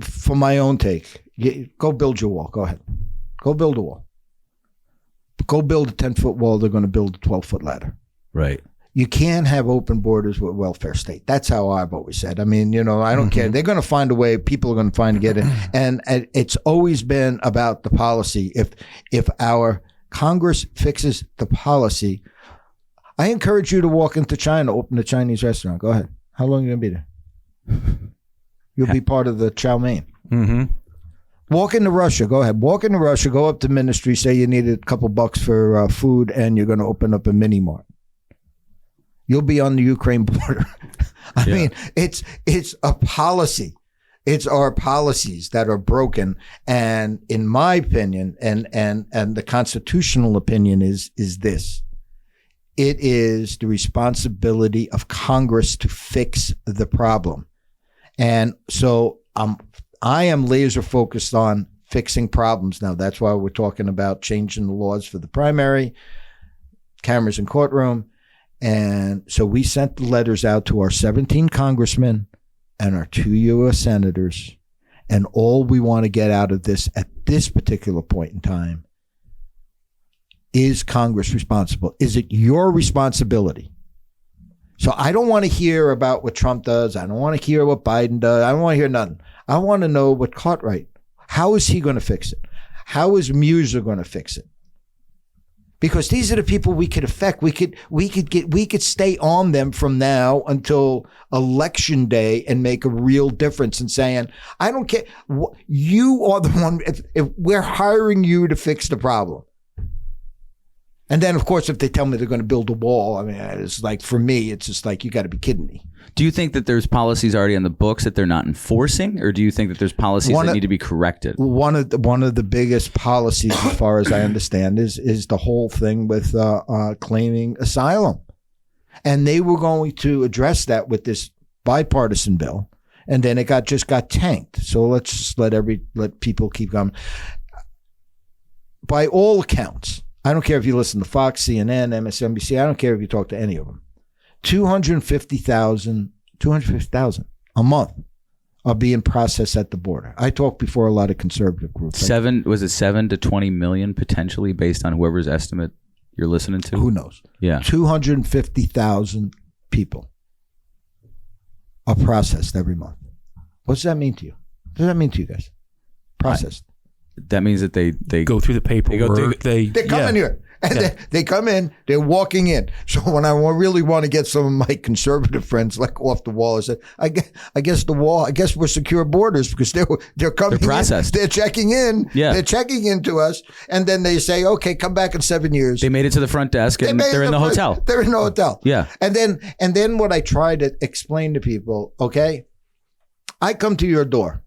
for my own take, go build your wall. Go ahead, go build a wall. Go build a 10-foot wall. They're going to build a 12-foot ladder. Right. You can't have open borders with welfare state. That's how I've always said. I mean, you know, I don't care. They're going to find a way. People are going to find to get it. And it's always been about the policy. If our Congress fixes the policy, I encourage you to walk into China, open a Chinese restaurant. Go ahead. How long are you going to be there? You'll be part of the chow mein. Mm-hmm. Walk into Russia. Go ahead. Walk into Russia. Go up to ministry. Say you need a couple bucks for food, and you're going to open up a mini mart. You'll be on the Ukraine border. I mean, it's a policy. It's our policies that are broken. And in my opinion, and the constitutional opinion is this: it is the responsibility of Congress to fix the problem. And so I am laser focused on fixing problems now. That's why we're talking about changing the laws for the primary, cameras in courtroom. And so we sent the letters out to our 17 congressmen and our 2 U.S. senators. And all we want to get out of this at this particular point in time is Congress responsible? Is it your responsibility? So I don't want to hear about what Trump does. I don't want to hear what Biden does. I don't want to hear nothing. I want to know what Cartwright, how is he going to fix it? How is Muser going to fix it? because these are the people we could affect. We could stay on them from now until election day and make a real difference in saying, I don't care. You are the one, if we're hiring you to fix the problem. And then, of course, if they tell me they're going to build a wall, I mean, it's like, for me, it's just like, you got to be kidding me. Do you think that there's policies already on the books that they're not enforcing, or do you think that there's policies that need to be corrected? One of the biggest policies, as far as I understand, is the whole thing with claiming asylum, and they were going to address that with this bipartisan bill, and then it just got tanked. So let's just let people keep going. By all accounts, I don't care if you listen to Fox, CNN, MSNBC. I don't care if you talk to any of them. 250,000 a month are being processed at the border. I talked before a lot of conservative groups. 7 to 20 million potentially, based on whoever's estimate you're listening to? Who knows? Yeah. 250,000 people are processed every month. What does that mean to you? What does that mean to you guys? Processed. That means that they go through the paperwork. They're coming here. And they come in, they're walking in. So when I really want to get some of my conservative friends like off the wall, I said, I guess we're secure borders, because they're coming. They're processed. They're checking in. Yeah. They're checking into us. And then they say, okay, come back in 7 years. They made it to the front desk and they're in the hotel. They're in the hotel. Yeah. And then what I try to explain to people, okay, I come to your door.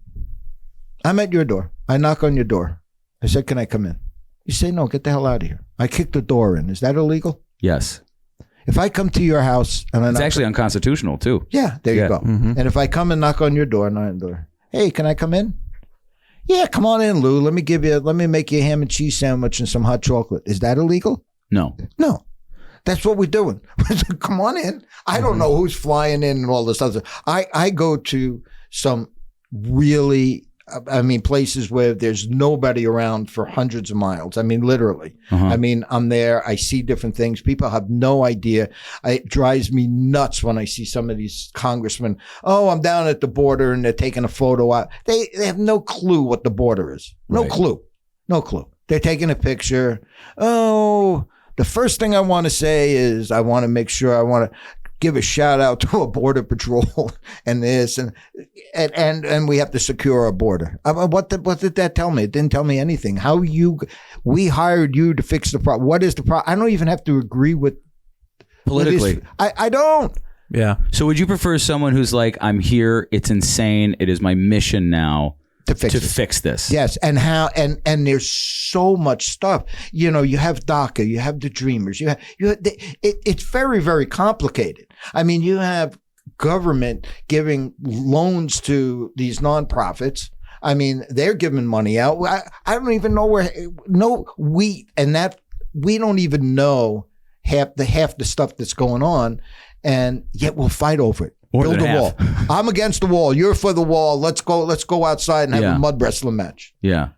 I'm at your door. I knock on your door. I said, can I come in? You say, no, get the hell out of here. I kick the door in. Is that illegal? Yes. If I come to your house and it's actually unconstitutional too. Yeah, there you go. Mm-hmm. And if I come and knock on your door, hey, can I come in? Yeah, come on in, Lou. Let me make you a ham and cheese sandwich and some hot chocolate. Is that illegal? No. That's what we're doing. Come on in. I don't know who's flying in and all this other. I go to some really, places where there's nobody around for hundreds of miles. I mean, literally. Uh-huh. I'm there. I see different things. People have no idea. It drives me nuts when I see some of these congressmen. Oh, I'm down at the border and they're taking a photo out. They have no clue what the border is. No clue. They're taking a picture. Oh, the first thing I want to say is I want to give a shout out to a border patrol and this and we have to secure our border. What did that tell me? It didn't tell me anything. We hired you to fix the problem. What is the problem? I don't even have to agree with politically. I don't. Yeah. So would you prefer someone who's like, I'm here, it's insane, it is my mission now to fix this? Yes, and there's so much stuff. You have DACA, you have the Dreamers, it's very, very complicated. I mean, you have government giving loans to these nonprofits. I mean, they're giving money out. I don't even know we don't even know half the stuff that's going on, and yet we'll fight over it. Build a wall. I'm against the wall. You're for the wall. Let's go outside and have a mud wrestling match. Yeah.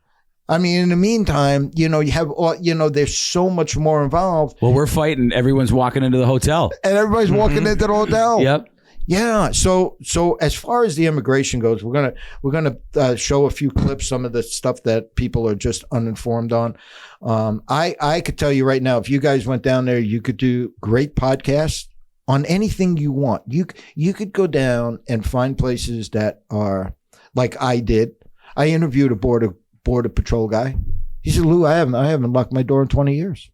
I mean, in the meantime, you have, there's so much more involved. Well, we're fighting. Everyone's walking into the hotel. And everybody's walking into the hotel. Yep. Yeah. So as far as the immigration goes, we're gonna show a few clips, some of the stuff that people are just uninformed on. I could tell you right now, if you guys went down there, you could do great podcasts on anything you want. You could go down and find places that are like I did. I interviewed a border patrol guy. He said, Lou, I haven't locked my door in 20 years.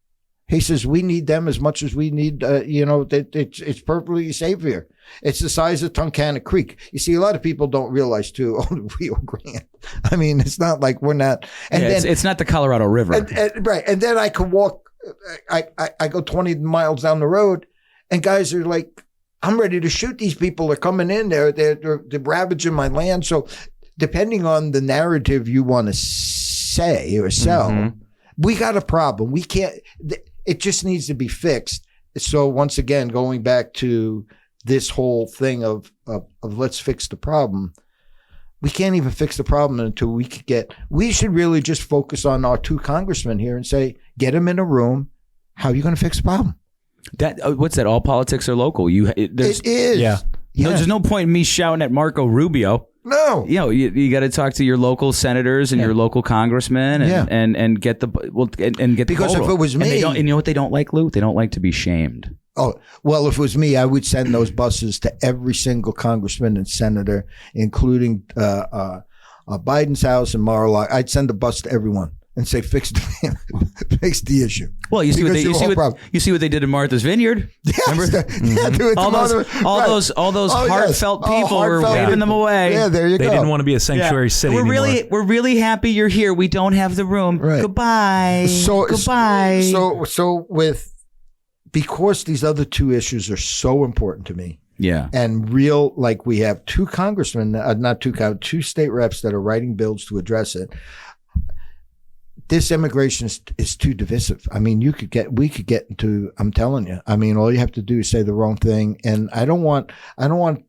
He says, we need them as much as we need, it's perfectly safe here. It's the size of Tunkhannock Creek. You see, a lot of people don't realize too, the Rio Grande. I mean, it's not like we're not. And then, it's not the Colorado River. Right. And then I could walk, I go 20 miles down the road and guys are like, I'm ready to shoot these people. They're coming in there. They're ravaging my land. So depending on the narrative you want to say or sell, we got a problem. We can't, it just needs to be fixed. So once again, going back to this whole thing of let's fix the problem. We can't even fix the problem until we should really just focus on our two congressmen here and say, get them in a room. How are you going to fix the problem? What's that? All politics are local. It is. Yeah. No, there's no point in me shouting at Marco Rubio. No. You got to talk to your local senators and your local congressmen and get the because vote. If it was me, and you know what they don't like, Lou? They don't like to be shamed. Oh, well, if it was me, I would send those buses to every single congressman and senator, including Biden's house and Mar-a-Lago. I'd send a bus to everyone and say, fix the issue. Well, you see what they did in Martha's Vineyard. Remember? All those heartfelt people were waving them away. Yeah, there you go. They didn't want to be a sanctuary city anymore. We're really happy you're here. We don't have the room. Right. Goodbye. Goodbye. So because these other two issues are so important to me. Yeah. And like we have two congressmen, two state reps that are writing bills to address it. This immigration is too divisive. I mean, we could get into, I'm telling you, I mean, all you have to do is say the wrong thing. And I don't want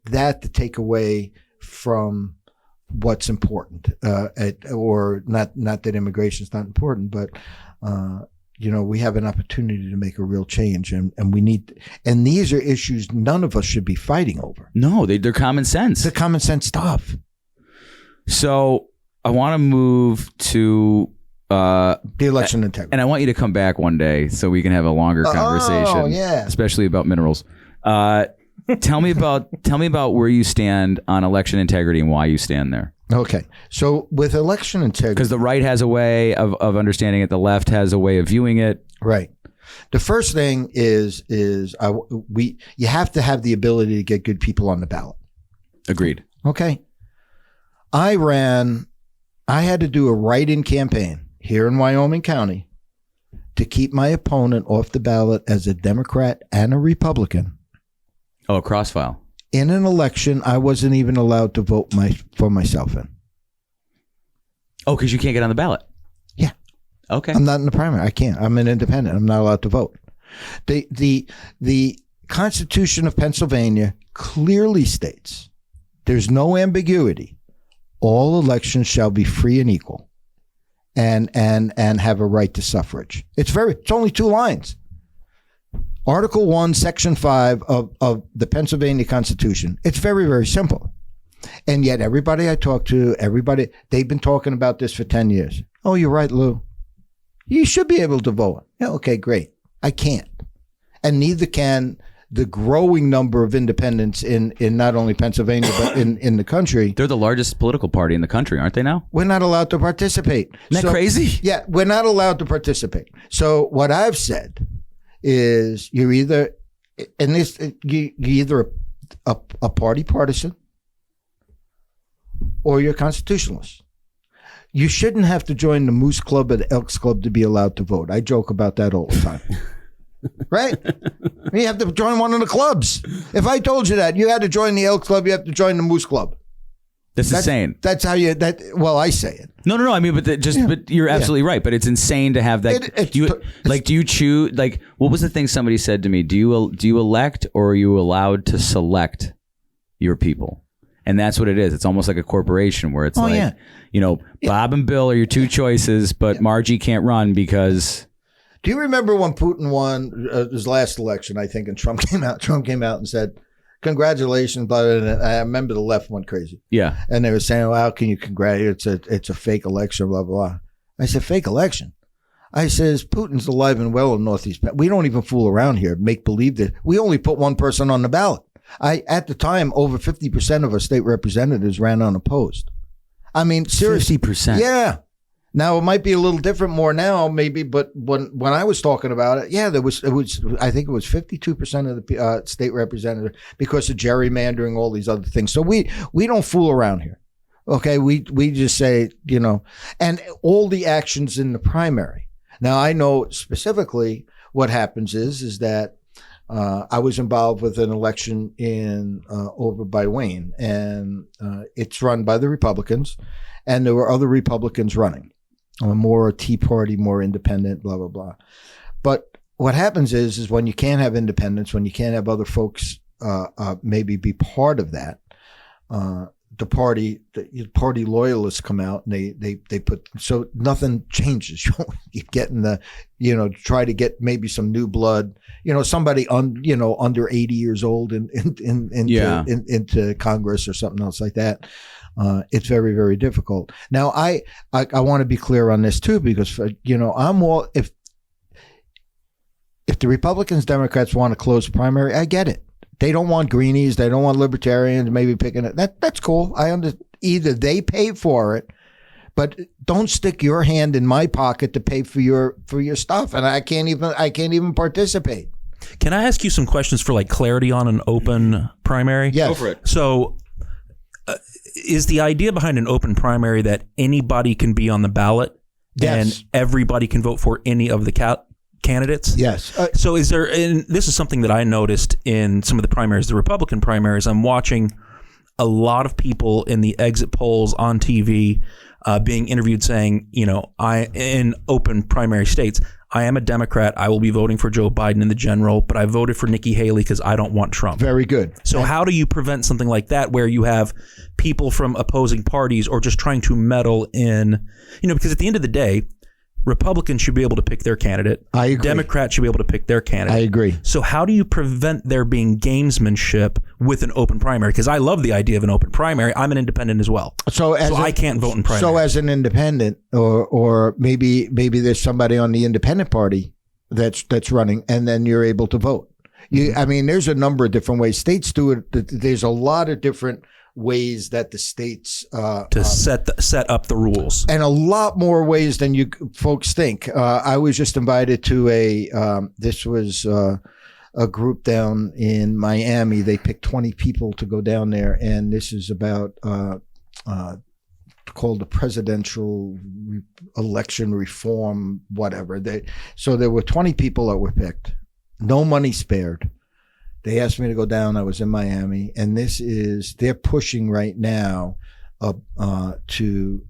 that to take away from what's important, or not that immigration is not important, but, we have an opportunity to make a real change, and we need. And these are issues none of us should be fighting over. No, they're common sense. They're common sense stuff. So I want to move to the election integrity, and I want you to come back one day so we can have a longer conversation. Oh, yeah, especially about minerals. Tell me about where you stand on election integrity and why you stand there. Okay. So with election integrity, because the right has a way of understanding it, the left has a way of viewing it. Right. The first thing is you have to have the ability to get good people on the ballot. Agreed. Okay. I had to do a write-in campaign here in Wyoming County to keep my opponent off the ballot as a Democrat and a Republican. Oh, a crossfile. In an election, I wasn't even allowed to vote for myself in. Oh, because you can't get on the ballot. Yeah. Okay. I'm not in the primary. I can't. I'm an independent. I'm not allowed to vote. The Constitution of Pennsylvania clearly states there's no ambiguity. All elections shall be free and equal, and have a right to suffrage. It's only 2 lines. Article 1, Section 5 of the Pennsylvania Constitution. It's very, very simple. And yet everybody I talk to, they've been talking about this for 10 years. Oh, you're right, Lou. You should be able to vote. Yeah, okay, great. I can't. And neither can the growing number of independents in not only Pennsylvania, but in the country. They're the largest political party in the country, aren't they now? We're not allowed to participate. Isn't that crazy? Yeah, we're not allowed to participate. So what I've said is you're either a party partisan or you're a constitutionalist. You shouldn't have to join the Moose Club or the Elks Club to be allowed to vote. I joke about that all the time. Right? You have to join one of the clubs. If I told you that you had to join the Elks Club, you have to join the Moose Club. That's insane. That's how I say it. No. I mean, but you're absolutely right. But it's insane to have that. Do you choose? Like, what was the thing somebody said to me? Do you elect, or are you allowed to select your people? And that's what it is. It's almost like a corporation where it's Bob and Bill are your 2 choices, but Margie can't run because. Do you remember when Putin won his last election? I think, and Trump came out and said, "Congratulations!" But I remember the left went crazy. Yeah, and they were saying, "Well, how can you congratulate? It's a fake election." Blah blah blah. I said, "Fake election." I says, "Putin's alive and well in Northeast. We don't even fool around here. Make believe that we only put one person on the ballot." At the time, over 50% of our state representatives ran unopposed. I mean, seriously, 50%. Yeah. Now it might be a little different more now, maybe, but when I was talking about it, yeah, it was I think it was 52% of the state representatives because of gerrymandering, all these other things. So we don't fool around here. Okay, we just say, and all the actions in the primary. Now I know specifically what happens is that I was involved with an election in over by Wayne, and it's run by the Republicans, and there were other Republicans running. More Tea Party, more independent, blah, blah, blah. But what happens is when you can't have independents, when you can't have other folks maybe be part of that, the party loyalists come out and they put, so nothing changes. You keep getting try to get maybe some new blood, somebody under 80 years old into Congress or something else like that. it's very, very difficult. Now, I want to be clear on this too, because I'm all if the Republicans, Democrats want to close the primary, I get it. They don't want greenies, they don't want libertarians, maybe picking it. That's cool. I understand. Either they pay for it, but don't stick your hand in my pocket to pay for your stuff, and I can't even participate. Can I ask you some questions for like clarity on an open primary? Yes. Go for it. So is the idea behind an open primary that anybody can be on the ballot and everybody can vote for any of the candidates? Yes. So is there, and this is something that I noticed in some of the primaries, the Republican primaries, I'm watching a lot of people in the exit polls on TV being interviewed saying, in open primary states, I am a Democrat. I will be voting for Joe Biden in the general, but I voted for Nikki Haley because I don't want Trump. Very good. So how do you prevent something like that where you have people from opposing parties or just trying to meddle in, because at the end of the day, Republicans should be able to pick their candidate. I agree. Democrats should be able to pick their candidate. I agree. So how do you prevent there being gamesmanship with an open primary? Because I love the idea of an open primary. I'm an independent as well. So I can't vote in primary. So as an independent, or maybe there's somebody on the independent party that's running, and then you're able to vote. There's a number of different ways. States do it. There's a lot of different ways that the states set up the rules, and a lot more ways than you folks think. I was just invited to a group down in Miami. They picked 20 people to go down there, and this is about called the presidential election reform, whatever. So there were 20 people that were picked, no money spared. They asked me to go down. I was in Miami, and they're pushing right now to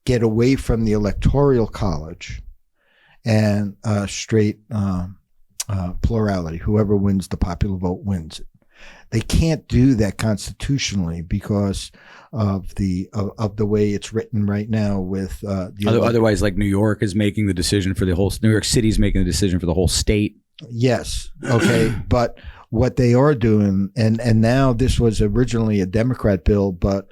get away from the electoral college and straight plurality. Whoever wins the popular vote wins it. They can't do that constitutionally because of the way it's written right now. With otherwise, like New York is making the decision for the whole. New York City is making the decision for the whole state. Yes. Okay. But what they are doing, and now this was originally a Democrat bill, but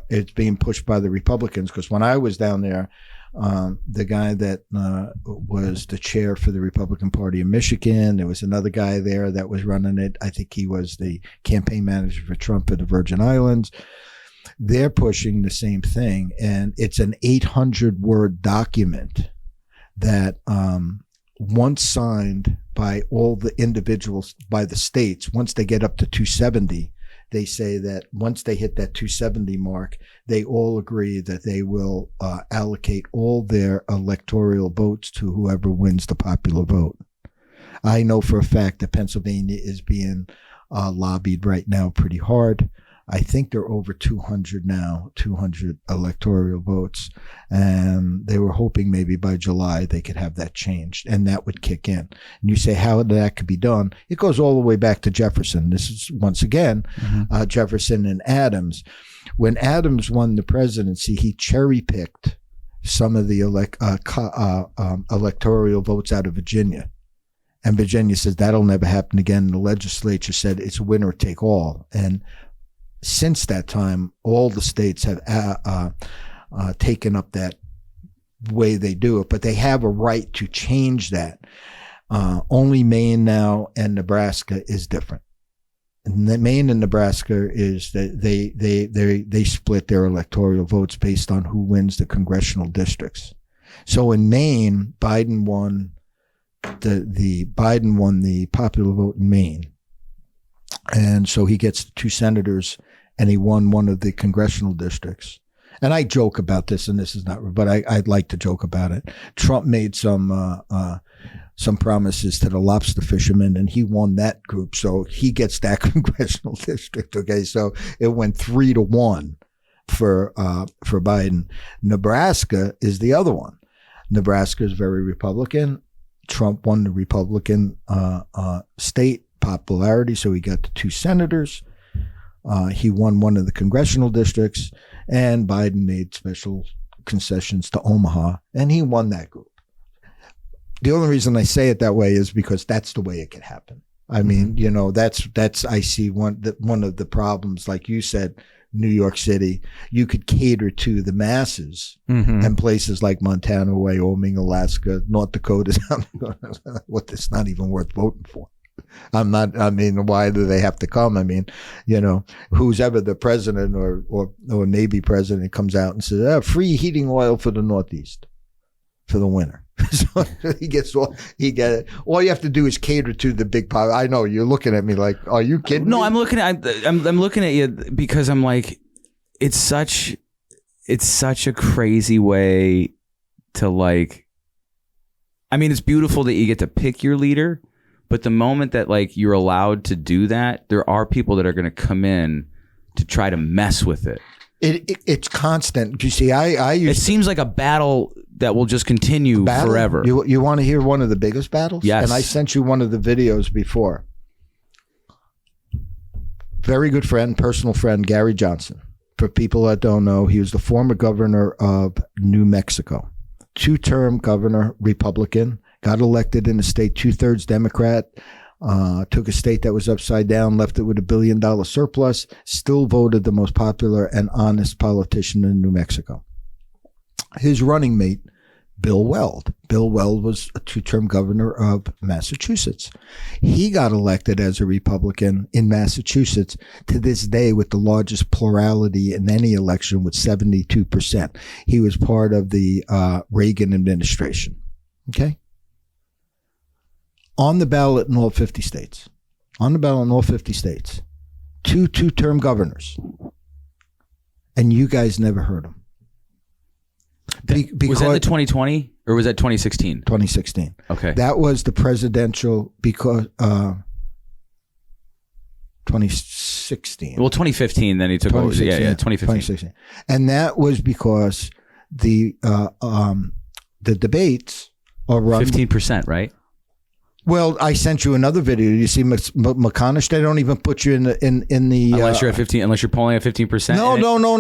it's being pushed by the Republicans, because when I was down there, the guy that was the chair for the Republican Party in Michigan, there was another guy there that was running it. I think he was the campaign manager for Trump at the Virgin Islands. They're pushing the same thing, and it's an 800-word document that once signed by all the individuals, by the states, once they get up to 270, they say that once they hit that 270 mark, they all agree that they will allocate all their electoral votes to whoever wins the popular vote. I know for a fact that Pennsylvania is being lobbied right now pretty hard. I think they're over 200 now, 200 electoral votes. And they were hoping maybe by July they could have that changed, and that would kick in. And you say how that could be done? It goes all the way back to Jefferson. This is, once again, Jefferson and Adams. When Adams won the presidency, he cherry-picked some of the electoral votes out of Virginia. And Virginia says that'll never happen again. The legislature said it's winner take all. And since that time, all the states have taken up that way they do it, but they have a right to change that. Only Maine now and Nebraska is different. And Maine and Nebraska is that they split their electoral votes based on who wins the congressional districts. So in Maine, Biden won the popular vote in Maine, and so he gets 2 senators. And he won one of the congressional districts. And I joke about this, and this is not, but I'd like to joke about it. Trump made some promises to the lobster fishermen, and he won that group. So he gets that congressional district. Okay. So it went 3-1 for Biden. Nebraska is the other one. Nebraska is very Republican. Trump won the Republican state popularity. So he got the 2 senators. He won one of the congressional districts, and Biden made special concessions to Omaha, and he won that group. The only reason I say it that way is because that's the way it could happen. I mean, that's I see one of the problems, like you said, New York City, you could cater to the masses. And places like Montana, Wyoming, Alaska, North Dakota, what it's not even worth voting for. I mean, why do they have to come? I mean, who's ever the president or Navy president comes out and says, free heating oil for the Northeast for the winter. So all you have to do is cater to the big pop. I know you're looking at me like, are you kidding me? I'm looking at you because I'm like, it's such a crazy way to like, I mean, it's beautiful that you get to pick your leader, but the moment that like you're allowed to do that, there are people that are going to come in to try to mess with it. It's constant. You see, it seems like a battle that will just continue forever. You want to hear one of the biggest battles? Yes. And I sent you one of the videos before. Very good friend, personal friend, Gary Johnson. For people that don't know, he was the former governor of New Mexico. 2-term governor, Republican, got elected in the state 2/3 Democrat, took a state that was upside down, left it with $1 billion surplus, still voted the most popular and honest politician in New Mexico. His running mate, Bill Weld. Bill Weld was a 2-term governor of Massachusetts. He got elected as a Republican in Massachusetts to this day with the largest plurality in any election with 72%. He was part of the Reagan administration. Okay? On the ballot in all 50 states. 2-term governors. And you guys never heard them. Was that the 2020 or was that 2016? 2016. Okay. That was the presidential 2016. Well, 2015, then he took over. Yeah, 2015. 2016. And that was because the debates are run 15%, right? Well, I sent you another video. You see McConnell? They don't even put you in the unless you're at 15. Unless you're polling at 15%. No.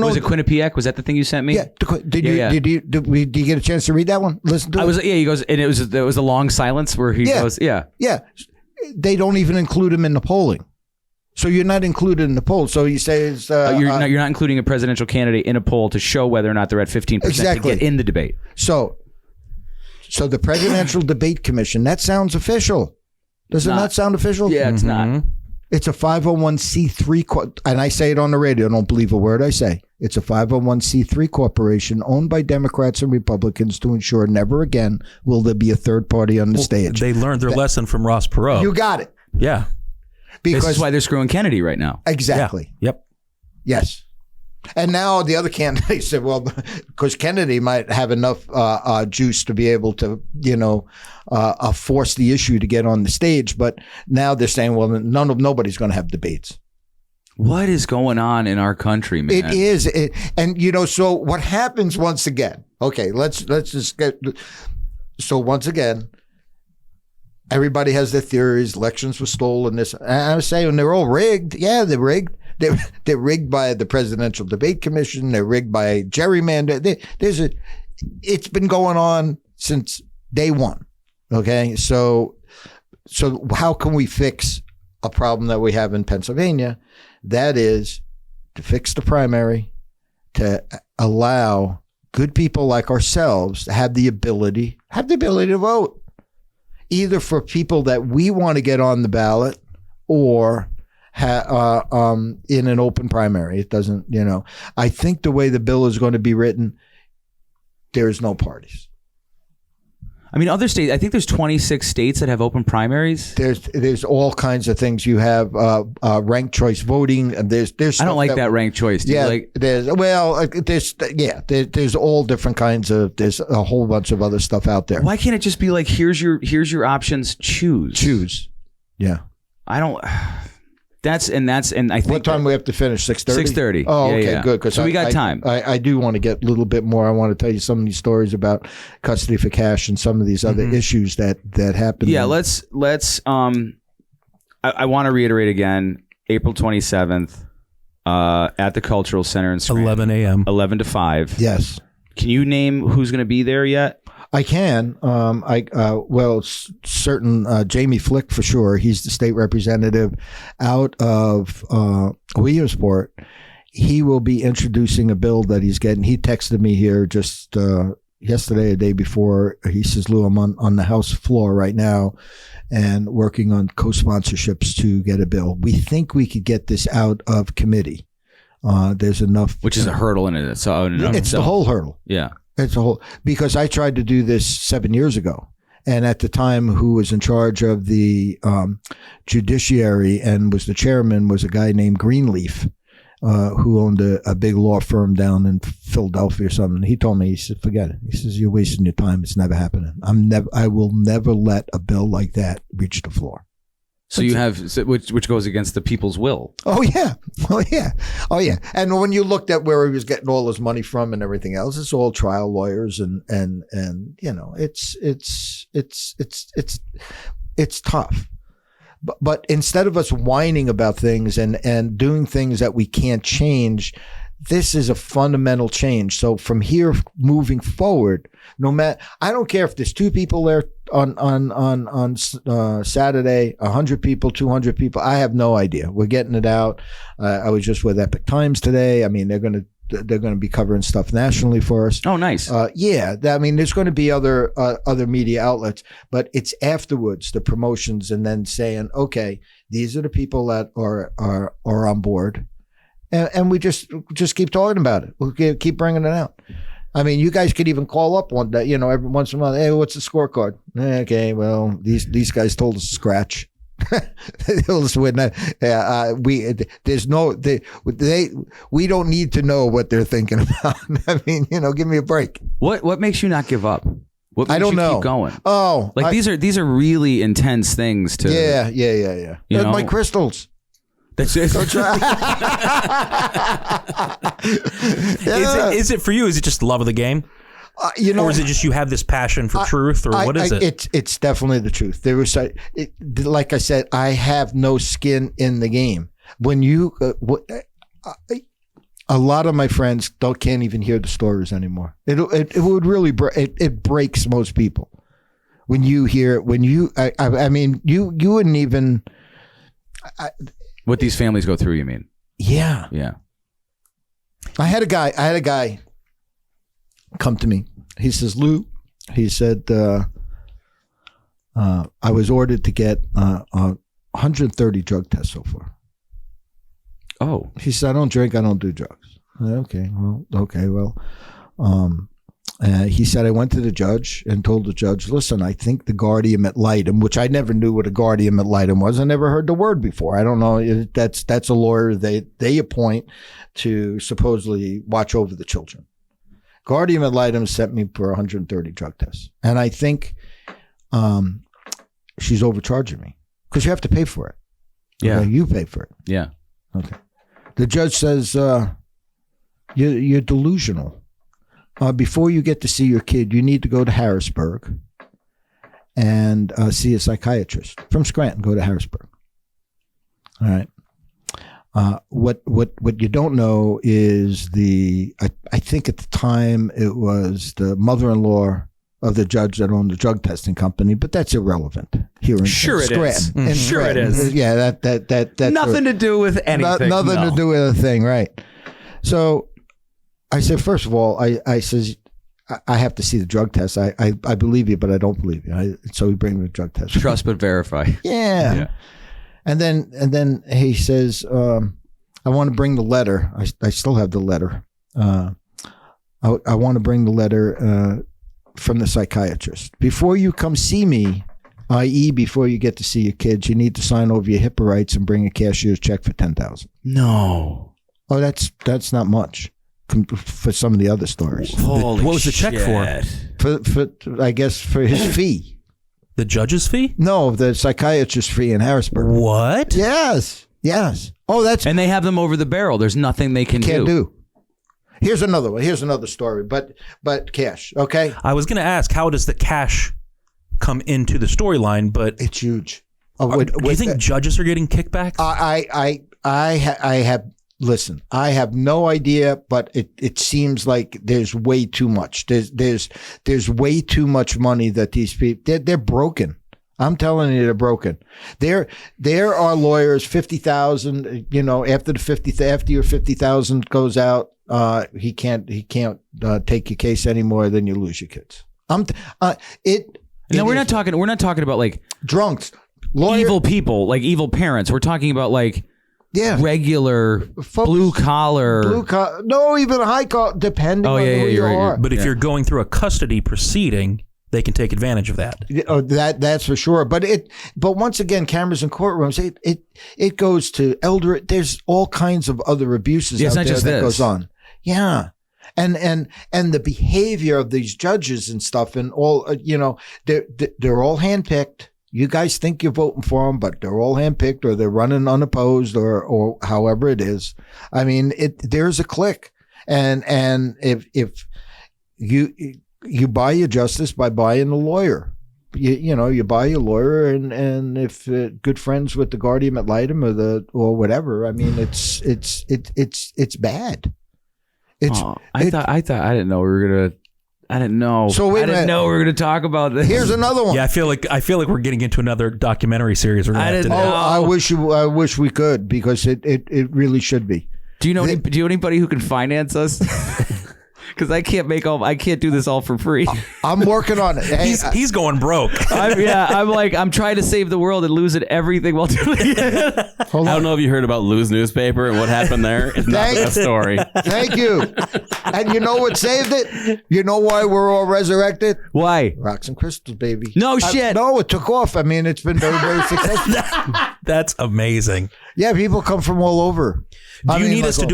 Was it Quinnipiac? Was that the thing you sent me? Yeah. Did you get a chance to read that one? Listen to it. Yeah. He goes, and there was a long silence where he goes, yeah. They don't even include him in the polling, so you're not included in the poll. So you say it's you're not including a presidential candidate in a poll to show whether or not they're at 15% to get in the debate. So the Presidential Debate Commission, that sounds official. Does it not sound official? Yeah, it's not. It's a 501c3, and I say it on the radio. Don't believe a word I say. It's a 501c3 corporation owned by Democrats and Republicans to ensure never again will there be a third party on the stage. They learned their lesson from Ross Perot. You got it. Yeah. Because this is why they're screwing Kennedy right now. Exactly. Yeah. Yep. Yes. And now the other candidate said, well, because Kennedy might have enough juice to be able to, force the issue to get on the stage. But now they're saying, well, nobody's going to have debates. What is going on in our country, man? It is. So what happens once again? Okay, let's just get. So once again, everybody has their theories. Elections were stolen. And I was saying they're all rigged. Yeah, they're rigged. They're rigged by the Presidential Debate Commission. They're rigged by gerrymander. It's been going on since day one. Okay, so how can we fix a problem that we have in Pennsylvania? That is to fix the primary, to allow good people like ourselves to have the ability to vote, either for people that we want to get on the ballot or in an open primary. It doesn't, I think the way the bill is going to be written, there's no parties. I mean, other states, I think there's 26 states that have open primaries. There's all kinds of things. You have ranked choice voting. And there's I don't like that ranked choice. There's all different kinds of. There's a whole bunch of other stuff out there. Why can't it just be like, here's your options, choose? Yeah. I don't. That's and I think. What time we have to finish? 6:30. 6:30. Oh, okay, good. So we got time. I do want to get a little bit more. I want to tell you some of these stories about custody for cash and some of these other issues that happen. Yeah, let's. I want to reiterate again. April 27th, at the Cultural Center in Scranton, 11 a.m. 11 to 5. Yes. Can you name who's going to be there yet? I can. Certain Jamie Flick for sure. He's the state representative out of Williamsport. he will be introducing a bill that he's getting. He texted me here just yesterday, a day before. He says, Lou, I'm on the House floor right now and working on co-sponsorships to get a bill. We think we could get this out of committee. There's enough. Which is a hurdle in it. So it's the whole hurdle. Yeah. It's a whole, because I tried to do this 7 years ago. And at the time, who was in charge of the judiciary and was the chairman was a guy named Greenleaf, who owned a big law firm down in Philadelphia or something. He told me, he said, forget it. He says, you're wasting your time. It's never happening. I will never let a bill like that reach the floor. So you have, which goes against the people's will. Oh yeah. And when you looked at where he was getting all his money from and everything else, it's all trial lawyers and you know, it's tough. But instead of us whining about things and doing things that we can't change, this is a fundamental change. So from here moving forward, no matter, I don't care if there's 2 people there on Saturday, 100 people, 200 people. I have no idea. We're getting it out. I was just with Epic Times today. I mean, they're going to be covering stuff nationally for us. Oh, nice. Yeah. I mean, there's going to be other media outlets, but it's afterwards, the promotions, and then saying, okay, these are the people that are on board. And we just keep talking about it. We'll keep bringing it out. I mean, you guys could even call up one day, you know, every once in a while. Hey, what's the scorecard? Okay, well, these guys told us to scratch. They told us to win that. We don't need to know what they're thinking about. I mean, you know, give me a break. What makes you not give up? What makes I don't you know. Keep going? Oh, like these are really intense things to. Yeah. You know? My crystals. That's it. Is it for you? Is it just love of the game? You know, or is it just you have this passion for truth, or what is it? It's definitely the truth. There was, like I said, I have no skin in the game. When you, a lot of my friends can't even hear the stories anymore. It would really it breaks most people when you hear I mean you wouldn't even. What these families go through, you mean? Yeah. I had a guy come to me. He says, Lou, he said, I was ordered to get 130 drug tests so far. Oh. He said, I don't drink, I don't do drugs. Okay. He said, I went to the judge and told the judge, listen, I think the guardian ad litem, which I never knew what a guardian ad litem was. I never heard the word before. I don't know. That's a lawyer they appoint to supposedly watch over the children. Guardian ad litem sent me for 130 drug tests. And I think she's overcharging me because you have to pay for it. Yeah. Okay, you pay for it. Yeah. Okay. The judge says, you're delusional. Before you get to see your kid, you need to go to Harrisburg and see a psychiatrist. From Scranton, go to Harrisburg. All right. What you don't know is I think at the time it was the mother-in-law of the judge that owned the drug testing company, but that's irrelevant here in Scranton. Sure it is. Yeah, that's nothing to do with anything. Nothing to do with a thing, right? So I said, first of all, I says, I have to see the drug test. I believe you, but I don't believe you. So we bring the drug test. Trust but verify. Yeah. And then he says, I want to bring the letter. I still have the letter. I want to bring the letter from the psychiatrist. Before you come see me, i.e. before you get to see your kids, you need to sign over your HIPAA rights and bring a cashier's check for $10,000. No. Oh, that's not much for some of the other stories. Holy what was the check for? For I guess for his fee. The judge's fee? No, the psychiatrist's fee in Harrisburg. What? Yes. Oh, and they have them over the barrel. There's nothing they can't do. Here's another one. Here's another story. But cash. Okay. I was going to ask, how does the cash come into the storyline? But it's huge. Do you think judges are getting kickback? I have. Listen, I have no idea, but it seems like there's way too much. There's way too much money that these people they're broken. I'm telling you, they're broken. There are lawyers, 50,000. You know, after your 50,000 goes out, he can't take your case anymore. Then you lose your kids. We're not talking about like drunks, evil people, like evil parents. We're talking about like regular folks, blue collar. No, even high collar, depending on who you are. But if you're going through a custody proceeding, they can take advantage of that. That's for sure. But once again, cameras in courtrooms, it goes to elder. There's all kinds of other abuses out there that goes on. Yeah. And the behavior of these judges and stuff, and all, they're all handpicked. You guys think you're voting for them, but they're all handpicked, or they're running unopposed, or however it is. I mean, there's a clique, and if you buy your justice by buying a lawyer. You buy your lawyer, and if good friends with the guardian ad litem or whatever. I mean, it's bad. I didn't know we were gonna. I didn't know. So I didn't know we were gonna talk about this. Here's another one. Yeah, I feel like we're getting into another documentary series. I wish we could, because it really should be. Do you know anybody who can finance us? Because I can't do this all for free. I'm working on it. Hey, he's going broke. I'm trying to save the world and losing everything while doing it. I don't know if you heard about Lou's newspaper and what happened there. It's not the best story. Thank you. And you know what saved it? You know why we're all resurrected? Why? Rocks and crystals, baby. No shit. No, it took off. I mean, it's been very, very successful. That's amazing. Yeah, people come from all over. Do you need us to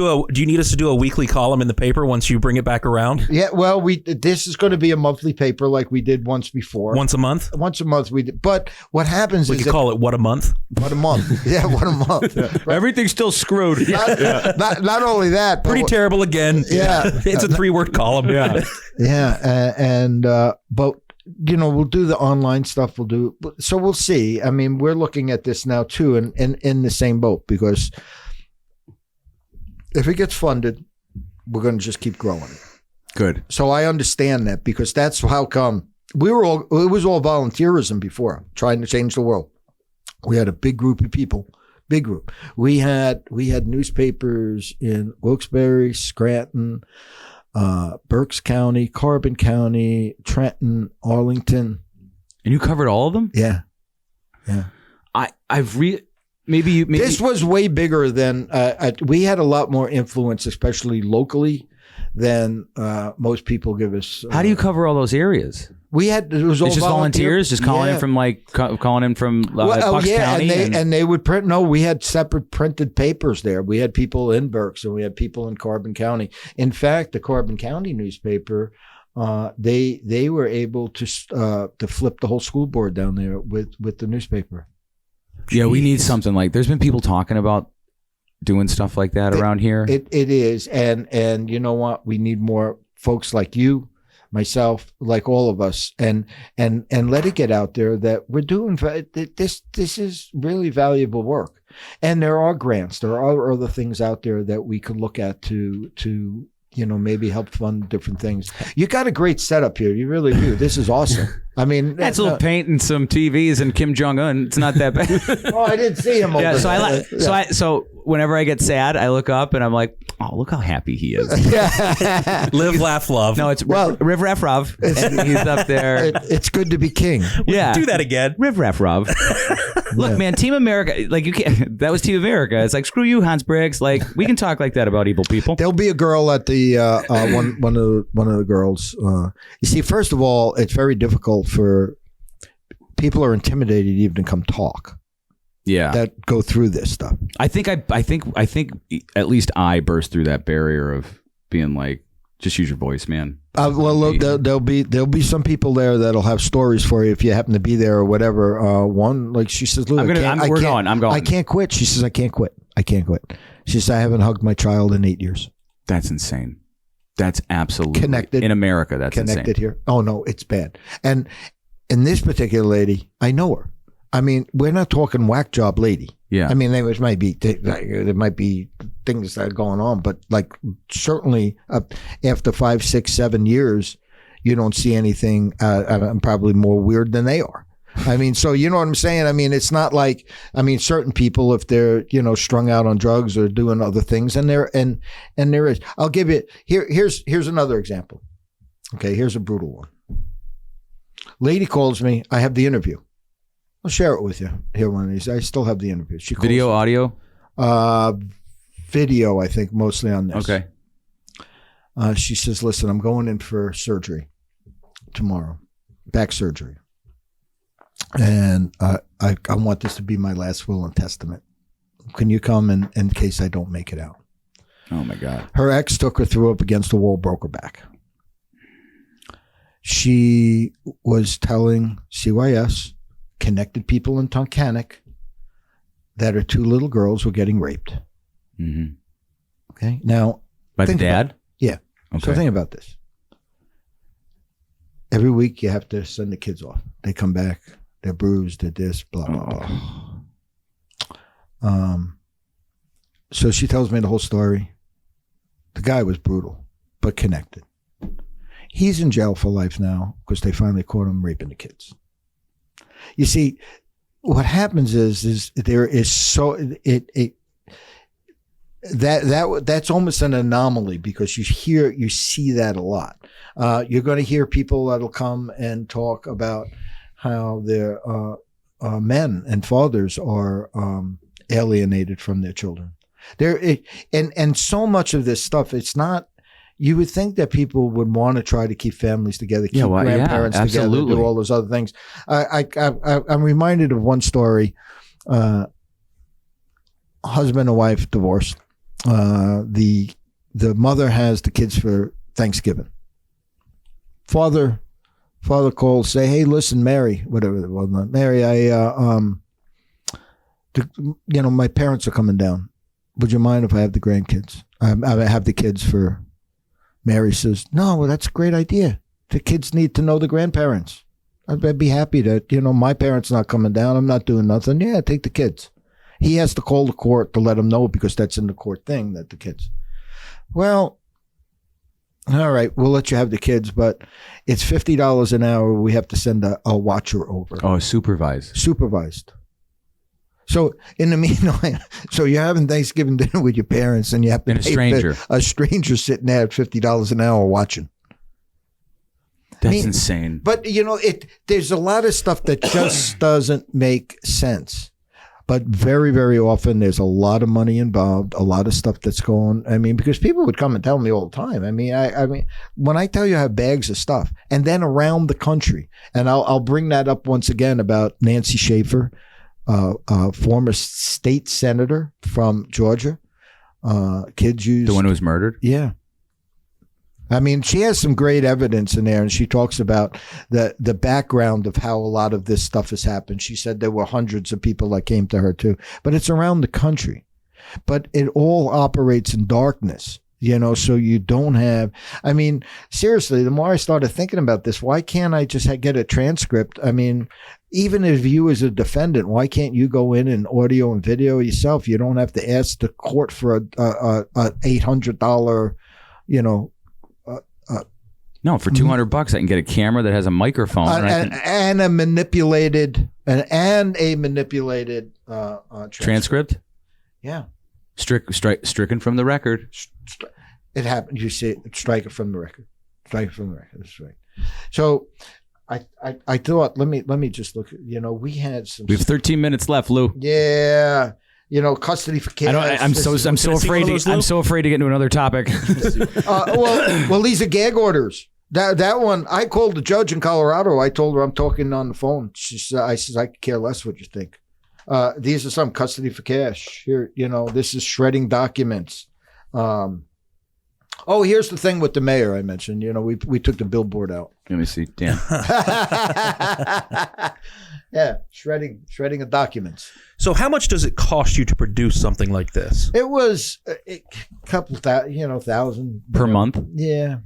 do a weekly column in the paper once you bring it back around? Yeah, well, this is going to be a monthly paper like we did once before. Once a month? Once a month we did. But what happens we is could call it What a Month? What a Month. Yeah, what a month. Right. Everything's still screwed. Not only that. Pretty terrible again. Yeah. It's a 3-word column. Yeah. Yeah. But we'll do the online stuff. So we'll see. I mean, we're looking at this now too, and in the same boat, because if it gets funded, we're going to just keep growing. Good. So I understand that, because that's how come it was all volunteerism before, trying to change the world. We had a big group of people, big group. We had newspapers in Wilkes-Barre, Scranton, Berks County, Carbon County, Trenton, Arlington. And you covered all of them? Yeah. Maybe this was way bigger than we had a lot more influence, especially locally, than most people give us. How do you cover all those areas? It was all just volunteers, just calling in from Bucks County, and they would print. No, we had separate printed papers there. We had people in Berks, and we had people in Carbon County. In fact, the Carbon County newspaper, they were able to flip the whole school board down there with the newspaper. Yeah, we need something like. There's been people talking about doing stuff like that around here. It is, and you know what? We need more folks like you, myself, like all of us, and let it get out there that we're doing this. This is really valuable work, and there are grants. There are other things out there that we could look at to maybe help fund different things. You got a great setup here. You really do. This is awesome. I mean, that's a little paint and some TVs and Kim Jong-un. It's not that bad. Oh, I didn't see him. So whenever I get sad, I look up and I'm like, oh, look how happy he is. Live, laugh, love. No, it's Riv Raff Rav. And he's up there. It's good to be king. Yeah. Do that again. Riv Raff Rav. Look, man, Team America, like you can't, that was Team America. It's like, screw you, Hans Briggs. Like, we can talk like that about evil people. There'll be a girl at the, one of the girls. You see, first of all, it's very difficult for people are intimidated even to come talk. Yeah. That go through this stuff. I think at least I burst through that barrier of being like, just use your voice, man. There'll be some people there that'll have stories for you if you happen to be there or whatever. One, like she says, Lou, I'm going. I can't quit. She says, I can't quit. She says, I haven't hugged my child in 8 years. That's insane. That's absolutely connected in America. That's connected insane. Here. Oh no, it's bad. And in this particular lady, I know her. I mean, we're not talking whack job lady. Yeah. I mean, there might be things that are going on, but like certainly after 5, 6, 7 years, you don't see anything. I'm probably more weird than they are. I mean, so you know what I'm saying? I mean, it's not like, I mean, certain people, if they're, you know, strung out on drugs or doing other things, and there is, I'll give you, here's another example. Okay, here's a brutal one. Lady calls me. I have the interview. I'll share it with you here one of these. I still have the interview. She calls Video, audio? Video, I think, mostly on this. Okay. She says, listen, I'm going in for surgery tomorrow, back surgery. And I want this to be my last will and testament. Can you come in case I don't make it out? Oh, my God. Her ex took her, threw up against the wall, broke her back. She was telling CYS, connected people in Tunkhannock, that her 2 little girls were getting raped. Mm-hmm. Okay. Now, by the dad? Yeah. Okay. So think about this. Every week you have to send the kids off. They come back, they're bruised, they're this, blah, blah, blah. So she tells me the whole story. The guy was brutal, but connected. He's in jail for life now because they finally caught him raping the kids. You see, what happens is there is so that's almost an anomaly because you see that a lot. You're going to hear people that'll come and talk about how their men and fathers are alienated from their children. And so much of this stuff, it's not. You would think that people would want to try to keep families together, keep grandparents together, do all those other things. I'm reminded of one story. Husband and wife divorced. The mother has the kids for Thanksgiving. Father calls, say, hey, listen, Mary, whatever it was, Mary, my parents are coming down. Would you mind if I have the grandkids? I have the kids for. Mary says, no, well, that's a great idea. The kids need to know the grandparents. I'd be happy that, my parents not coming down. I'm not doing nothing. Yeah, take the kids. He has to call the court to let them know because that's in the court thing that the kids. Well, all right, we'll let you have the kids, but it's $50 an hour. We have to send a watcher over. Oh, supervised. So in the meantime, so you're having Thanksgiving dinner with your parents and you have to pay a stranger sitting there at $50 an hour watching. That's insane. But there's a lot of stuff that just doesn't make sense. But very, very often there's a lot of money involved, a lot of stuff that's going. Because people would come and tell me all the time. I mean, when I tell you I have bags of stuff, and then around the country, and I'll bring that up once again about Nancy Schaefer. Former state senator from Georgia. Kids used the one who was murdered. Yeah, she has some great evidence in there, and she talks about the background of how a lot of this stuff has happened. She said there were hundreds of people that came to her too, but it's around the country. But it all operates in darkness. So you don't have, seriously, the more I started thinking about this, why can't I just get a transcript? Even if you as a defendant, why can't you go in and audio and video yourself? You don't have to ask the court for a $800, no, for $200, I can get a camera that has a microphone and a manipulated transcript. Yeah. Stricken from the record. It happened. You see it, strike it from the record. That's right. So I thought, let me just look. We had some. We have 13 minutes left, Lou. Yeah. Custody for kids. I'm so afraid to get into another topic. Well, these are gag orders. That one, I called the judge in Colorado. I told her I'm talking on the phone. I says I could care less what you think. These are some custody for cash. Here, this is shredding documents. Here's the thing with the mayor I mentioned. We took the billboard out. Let me see. Damn. Yeah, shredding of documents. So how much does it cost you to produce something like this? It was a couple thousand per month. Yeah.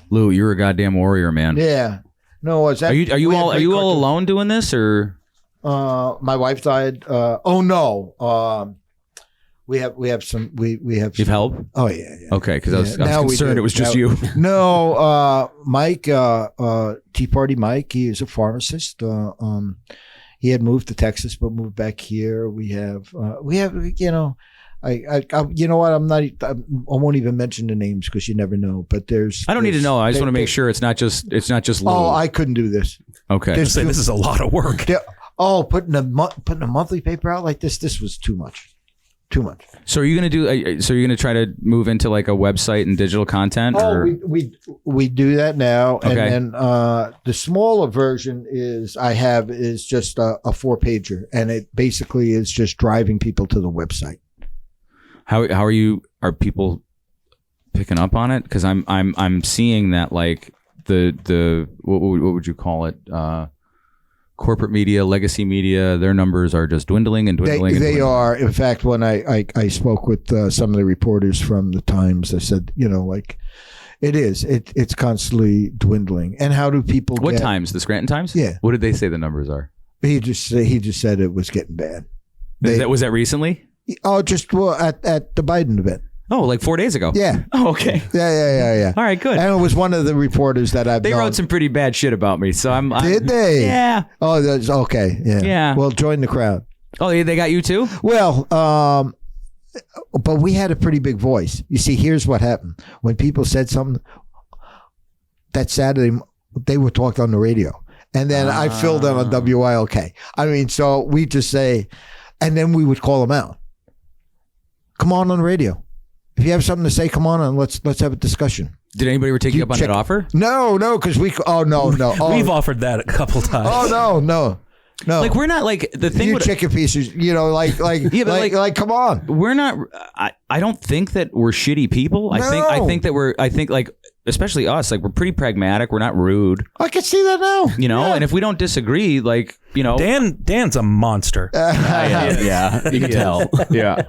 Lou, you're a goddamn warrior, man. Yeah. No, are you all alone doing this, or? My wife died. Oh no. We have some. We have. You've help? Oh yeah. Okay, because I was Now we concerned do. it was just Now- you. No, Mike, Tea Party Mike. He is a pharmacist. He had moved to Texas, but moved back here. We have. You know, I you know what? I won't even mention the names because you never know. But I don't need to know. I just want to make sure it's not just Lou. Oh, I couldn't do this. Okay. There's Say this is a lot of work. Putting a monthly paper out like this. This was too much. Too much. So are you going to do? So you're going to try to move into like a website and digital content? Or? We do that now, and Okay. then the smaller version is just a 4-pager, and it basically is just driving people to the website. How are people picking up on it? Because I'm seeing that like the what would you call it? Corporate media, legacy media, their numbers are just dwindling and dwindling. They are. In fact, when I spoke with some of the reporters from the Times, I said, you know, like it's constantly dwindling. And how do people? What Times? The Scranton Times? Yeah. What did they say the numbers are? He just said it was getting bad. Was that recently? Oh, just at the Biden event. Oh, like 4 days ago. Yeah. Oh, okay. Yeah. All right, good. And it was one of the reporters that I've They known. wrote some pretty bad shit about me, so I'm. Did they? Yeah. Oh, that's okay. Yeah. Yeah. Well, join the crowd. Oh, they got you too? Well, but we had a pretty big voice. You see, here's what happened. When people said something that Saturday, they were talked on the radio. And then I filled in on WILK. I mean, so we just say, and then we would call them out. Come on the radio. If you have something to say, come on and let's have a discussion. Did anybody ever take you up on that offer? No, because no. Oh, We've offered that a couple times. Oh, no. Like we're not like the thing. You chicken pieces, you know, like come on. We're not. I don't think that we're shitty people. I think that like especially us, like we're pretty pragmatic. We're not rude. I can see that now. You know, and if we don't disagree, like you know, Dan's a monster. Yeah, you can tell. yeah.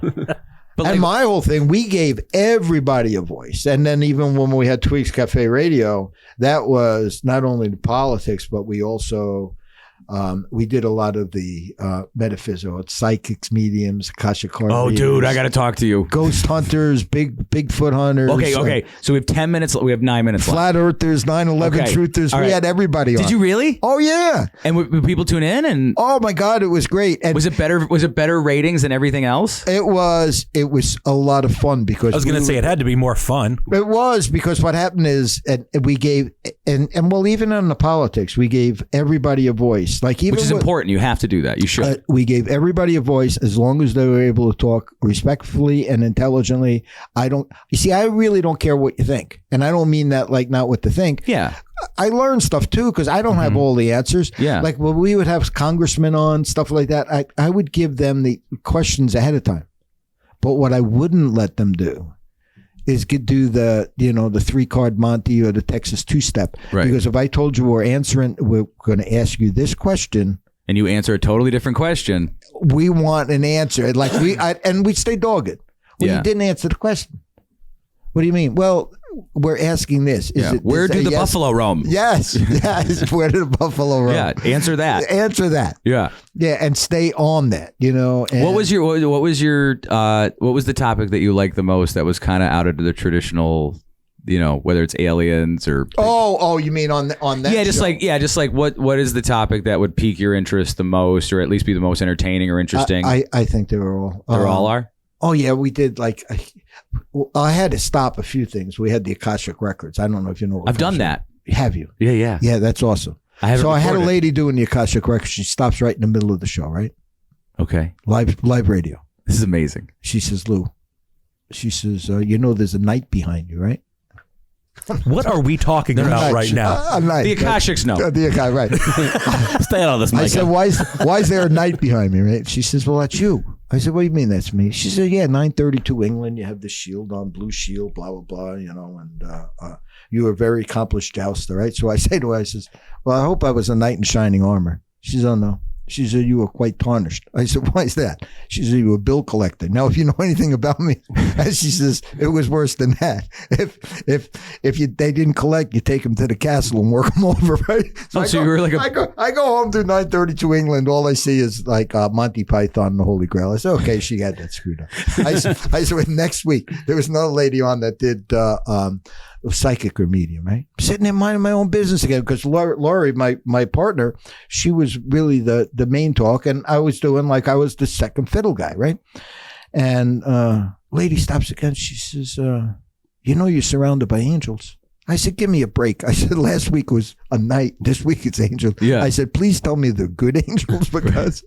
But and my whole thing, we gave everybody a voice. And then even when we had Tweaks Cafe Radio, that was not only the politics, but we also, we did a lot of the metaphysical, psychics, mediums, Akashic card oh, readers, dude, I got to talk to you. Ghost hunters, Bigfoot hunters. Okay. So we have 10 minutes. We have 9 minutes left. Flat earthers, 9/11 Okay. truthers. All We right. had everybody on. Did you really? Oh, yeah. And would people tune in? And Oh, my God, it was great. And was it better ratings than everything else? it was a lot of fun because I was going to say it had to be more fun. It was because what happened is, and we gave, and well, even in the politics, we gave everybody a voice. Like even Which is important. You have to do that. You should. we gave everybody a voice as long as they were able to talk respectfully and intelligently. You see, I really don't care what you think, and I don't mean that like not what to think. Yeah. I learned stuff too because I don't have all the answers. Yeah. Like when we would have congressmen on stuff like that, I would give them the questions ahead of time. But what I wouldn't let them do is do the 3-card Monty or the Texas 2-step. Right. Because if I told you we're going to ask you this question, And you answer a totally different question. we want an answer. Like and we stay dogged. Well, Yeah. you didn't answer the question. What do you mean? Well, we're asking this. Where do the buffalo roam? Yes. Where do the buffalo roam? Yeah. Answer that. Answer that. Yeah. Yeah, and stay on that. And What was the topic that you liked the most that was kind of out of the traditional, whether it's aliens or Oh, you mean on that? just like what is the topic that would pique your interest the most, or at least be the most entertaining or interesting? I think they were all. They all are. Oh yeah, we did like. I had to stop a few things. We had the Akashic records. I don't know if you know. What I've done that. Have you? Yeah. Yeah, that's awesome. I haven't. So I had a recorded. lady doing the Akashic records. She stops right in the middle of the show, right? Okay. Live radio. This is amazing. She says, Lou. She says, there's a knight behind you, right? What are we talking about right now? A knight. The Akashics know. The Akashic, right. Stay out of this, Micah. I said, why is there a knight behind me, right? She says, well, that's you. I said, what do you mean that's me? She said, yeah, 932 England, you have the shield on, blue shield, blah, blah, blah, and you were a very accomplished jouster, right? So I say to her, I says, well, I hope I was a knight in shining armor. She says, oh, no. She said, you were quite tarnished. I said, why is that? She said, you were a bill collector. Now, if you know anything about me, and she says, it was worse than that. If they didn't collect, you take them to the castle and work them over, right? So you were like I go home to 932 England. All I see is like Monty Python and the Holy Grail. I said, okay, she got that screwed up. I said, next week, there was another lady on that did psychic or medium, right? I'm sitting there minding my own business again because Laurie, my partner, she was really the main talk, and I was doing like I was the second fiddle guy, right? And lady stops again. She says, you're surrounded by angels. I said, give me a break. I said, last week was a night. This week it's angels. Yeah. I said, please tell me they're good angels because.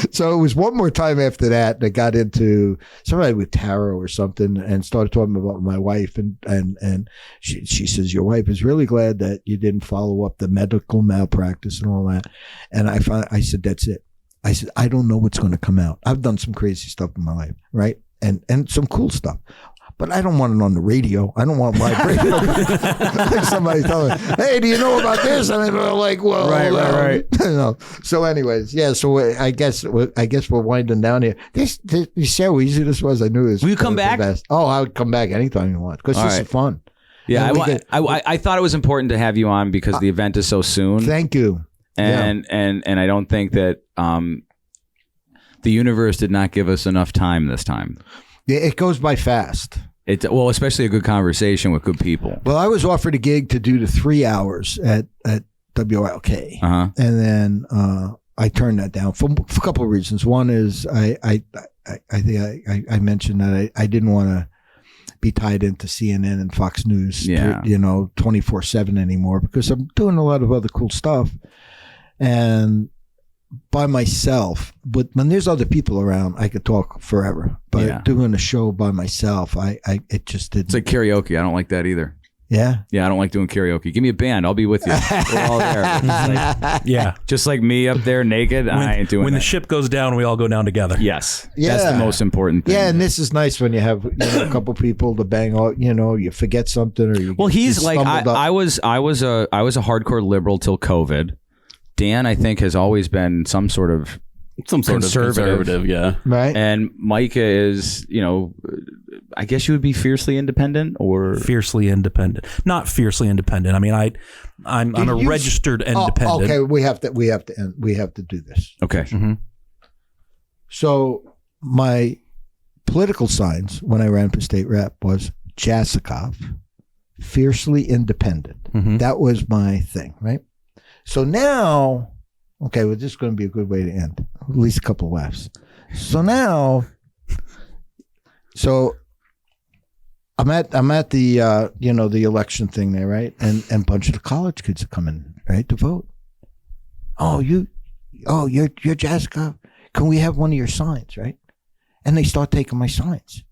So it was one more time after that that got into somebody with tarot or something and started talking about my wife. And she says, your wife is really glad that you didn't follow up the medical malpractice and all that. And I said, that's it. I said, I don't know what's going to come out. I've done some crazy stuff in my life, right? And some cool stuff. But I don't want it on the radio. I don't want live radio. Like somebody telling me, hey, do you know about this? And I'm like, well, right. So anyways, yeah, so I guess we're winding down here. You see how easy this was? I knew this. Will you come back? Oh, I would come back anytime you want because this is fun. Yeah, I thought it was important to have you on because the event is so soon. Thank you. And I don't think that the universe did not give us enough time this time. Yeah, it goes by fast. Well, especially a good conversation with good people. Well, I was offered a gig to do the 3 hours at WLK, and then I turned that down for a couple of reasons. One is I think I mentioned that I didn't want to be tied into CNN and Fox News, 24/7 anymore because I'm doing a lot of other cool stuff and by myself. But when there's other people around, I could talk forever. But doing a show by myself, it just didn't. It's like karaoke. I don't like that either. Yeah? Yeah, I don't like doing karaoke. Give me a band. I'll be with you. We're all there. Just like me up there naked, I ain't doing When that. the ship goes down, we all go down together. Yes. Yeah. That's the most important thing. Yeah, and this is nice when you have a couple people to bang out, you forget something or you Well, he's like, I was a hardcore liberal till COVID. Dan, I think, has always been some sort of conservative, yeah. Right. And Micah is, I guess you would be fiercely independent or fiercely independent. Not fiercely independent. I mean, I'm a registered independent. Okay, we have to do this. Okay. Mm-hmm. So my political signs when I ran for state rep was Jasikoff, fiercely independent. Mm-hmm. That was my thing, right? So now, okay, well, this is going to be a good way to end. At least a couple of laughs. So now, I'm at the the election thing there, right? And a bunch of the college kids are coming, right, to vote. You're Jasikoff. Can we have one of your signs, right? And they start taking my signs,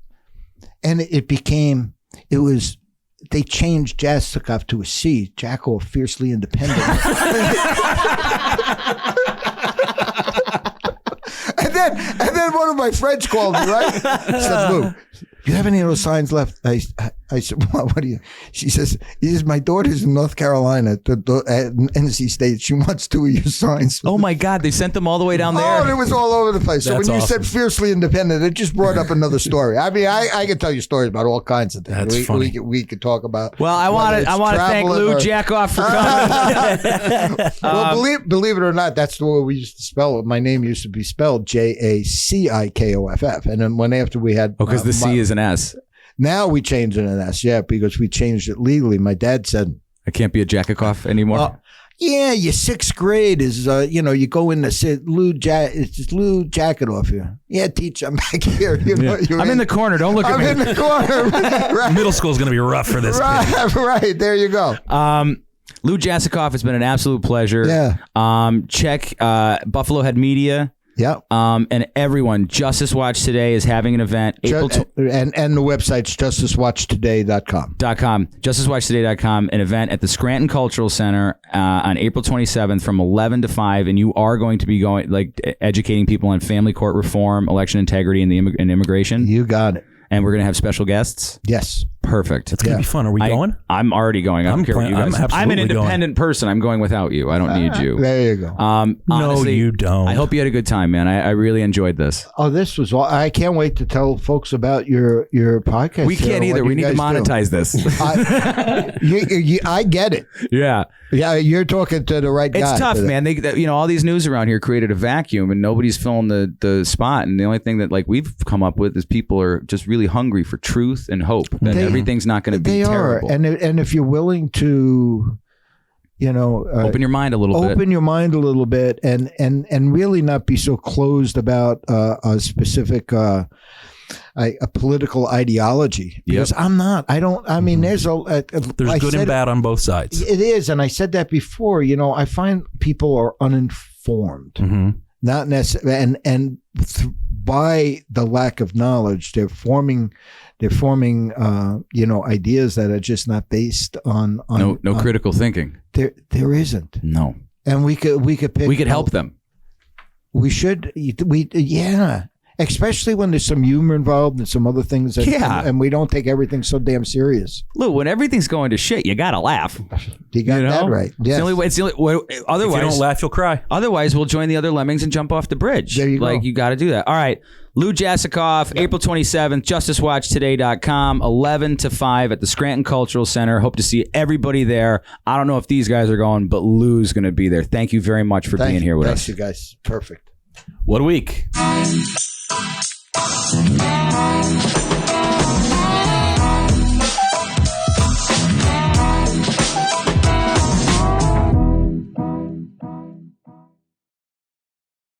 and they changed Jasikoff to a C. Jacko, fiercely independent. and then one of my friends called me, right? Said, Lou, do you have any of those signs left? I said, what do you? She says, my daughter's in North Carolina at NC State. She wants 2 of your signs. Oh my God, they sent them all the way down there. Oh, it was all over the place. So That's when you awesome. said fiercely independent, it just brought up another story. I mean, I could tell you stories about all kinds of things. That's funny. We could talk about. Well, I want to thank Lou Jasikoff for coming. Well, believe it or not, that's the way we used to spell it. My name used to be spelled Jasikoff, and then after we had because the C is an S. Now we changed it to an S, because we changed it legally. My dad said, I can't be a Jasikoff anymore. yeah, your 6th grade is, you go in to say, it's just Lou Jasikoff here. Yeah, teacher, I'm back here. I'm in the corner. Don't look at me. I'm in the corner. Right. Middle school is going to be rough for this kid. Right. There you go. Lou Jasikoff, it's been an absolute pleasure. Yeah. Check Buffalo Head Media. Yeah. And everyone, Justice Watch Today is having an event. And the website's justicewatchtoday.com. JusticeWatchToday.com, an event at the Scranton Cultural Center on April 27th from 11 to 5. And you are going to be educating people on family court reform, election integrity, and immigration. You got it. And we're going to have special guests. Yes. Perfect. Perfect. It's gonna be fun. Are we going? I'm already going. I don't care what you guys. I'm an independent person. I'm going without you. I don't need you. There you go. Honestly, no, you don't. I hope you had a good time, man. I really enjoyed this. Oh, this was. I can't wait to tell folks about your podcast. We can't either. We need to monetize this. I get it. Yeah. Yeah, you're talking to the right guy. It's tough, man. They, all these news around here created a vacuum, and nobody's filling the spot. And the only thing that we've come up with is people are just really hungry for truth and hope that everything's not going to be terrible. They are, and if you're willing to, open your mind a little bit. Open your mind a little bit, and really not be so closed about a specific. A political ideology, because I'm not. I don't. I mean, there's good and bad on both sides. It is, and I said that before. I find people are uninformed, not necessarily, and by the lack of knowledge, they're forming ideas that are just not based on no critical thinking. There isn't. No, and we could help them. We should. Especially when there's some humor involved and some other things. And we don't take everything so damn serious. Lou, when everything's going to shit, you got to laugh. You got that right. Yes. It's the only way. Otherwise, if you don't laugh, you'll cry. Otherwise, we'll join the other lemmings and jump off the bridge. There you go. You got to do that. All right. Lou Jasikoff, April 27th, justicewatchtoday.com, 11 to 5 at the Scranton Cultural Center. Hope to see everybody there. I don't know if these guys are going, but Lou's going to be there. Thank you very much for being here with us. Thanks, you guys. Perfect. What a week.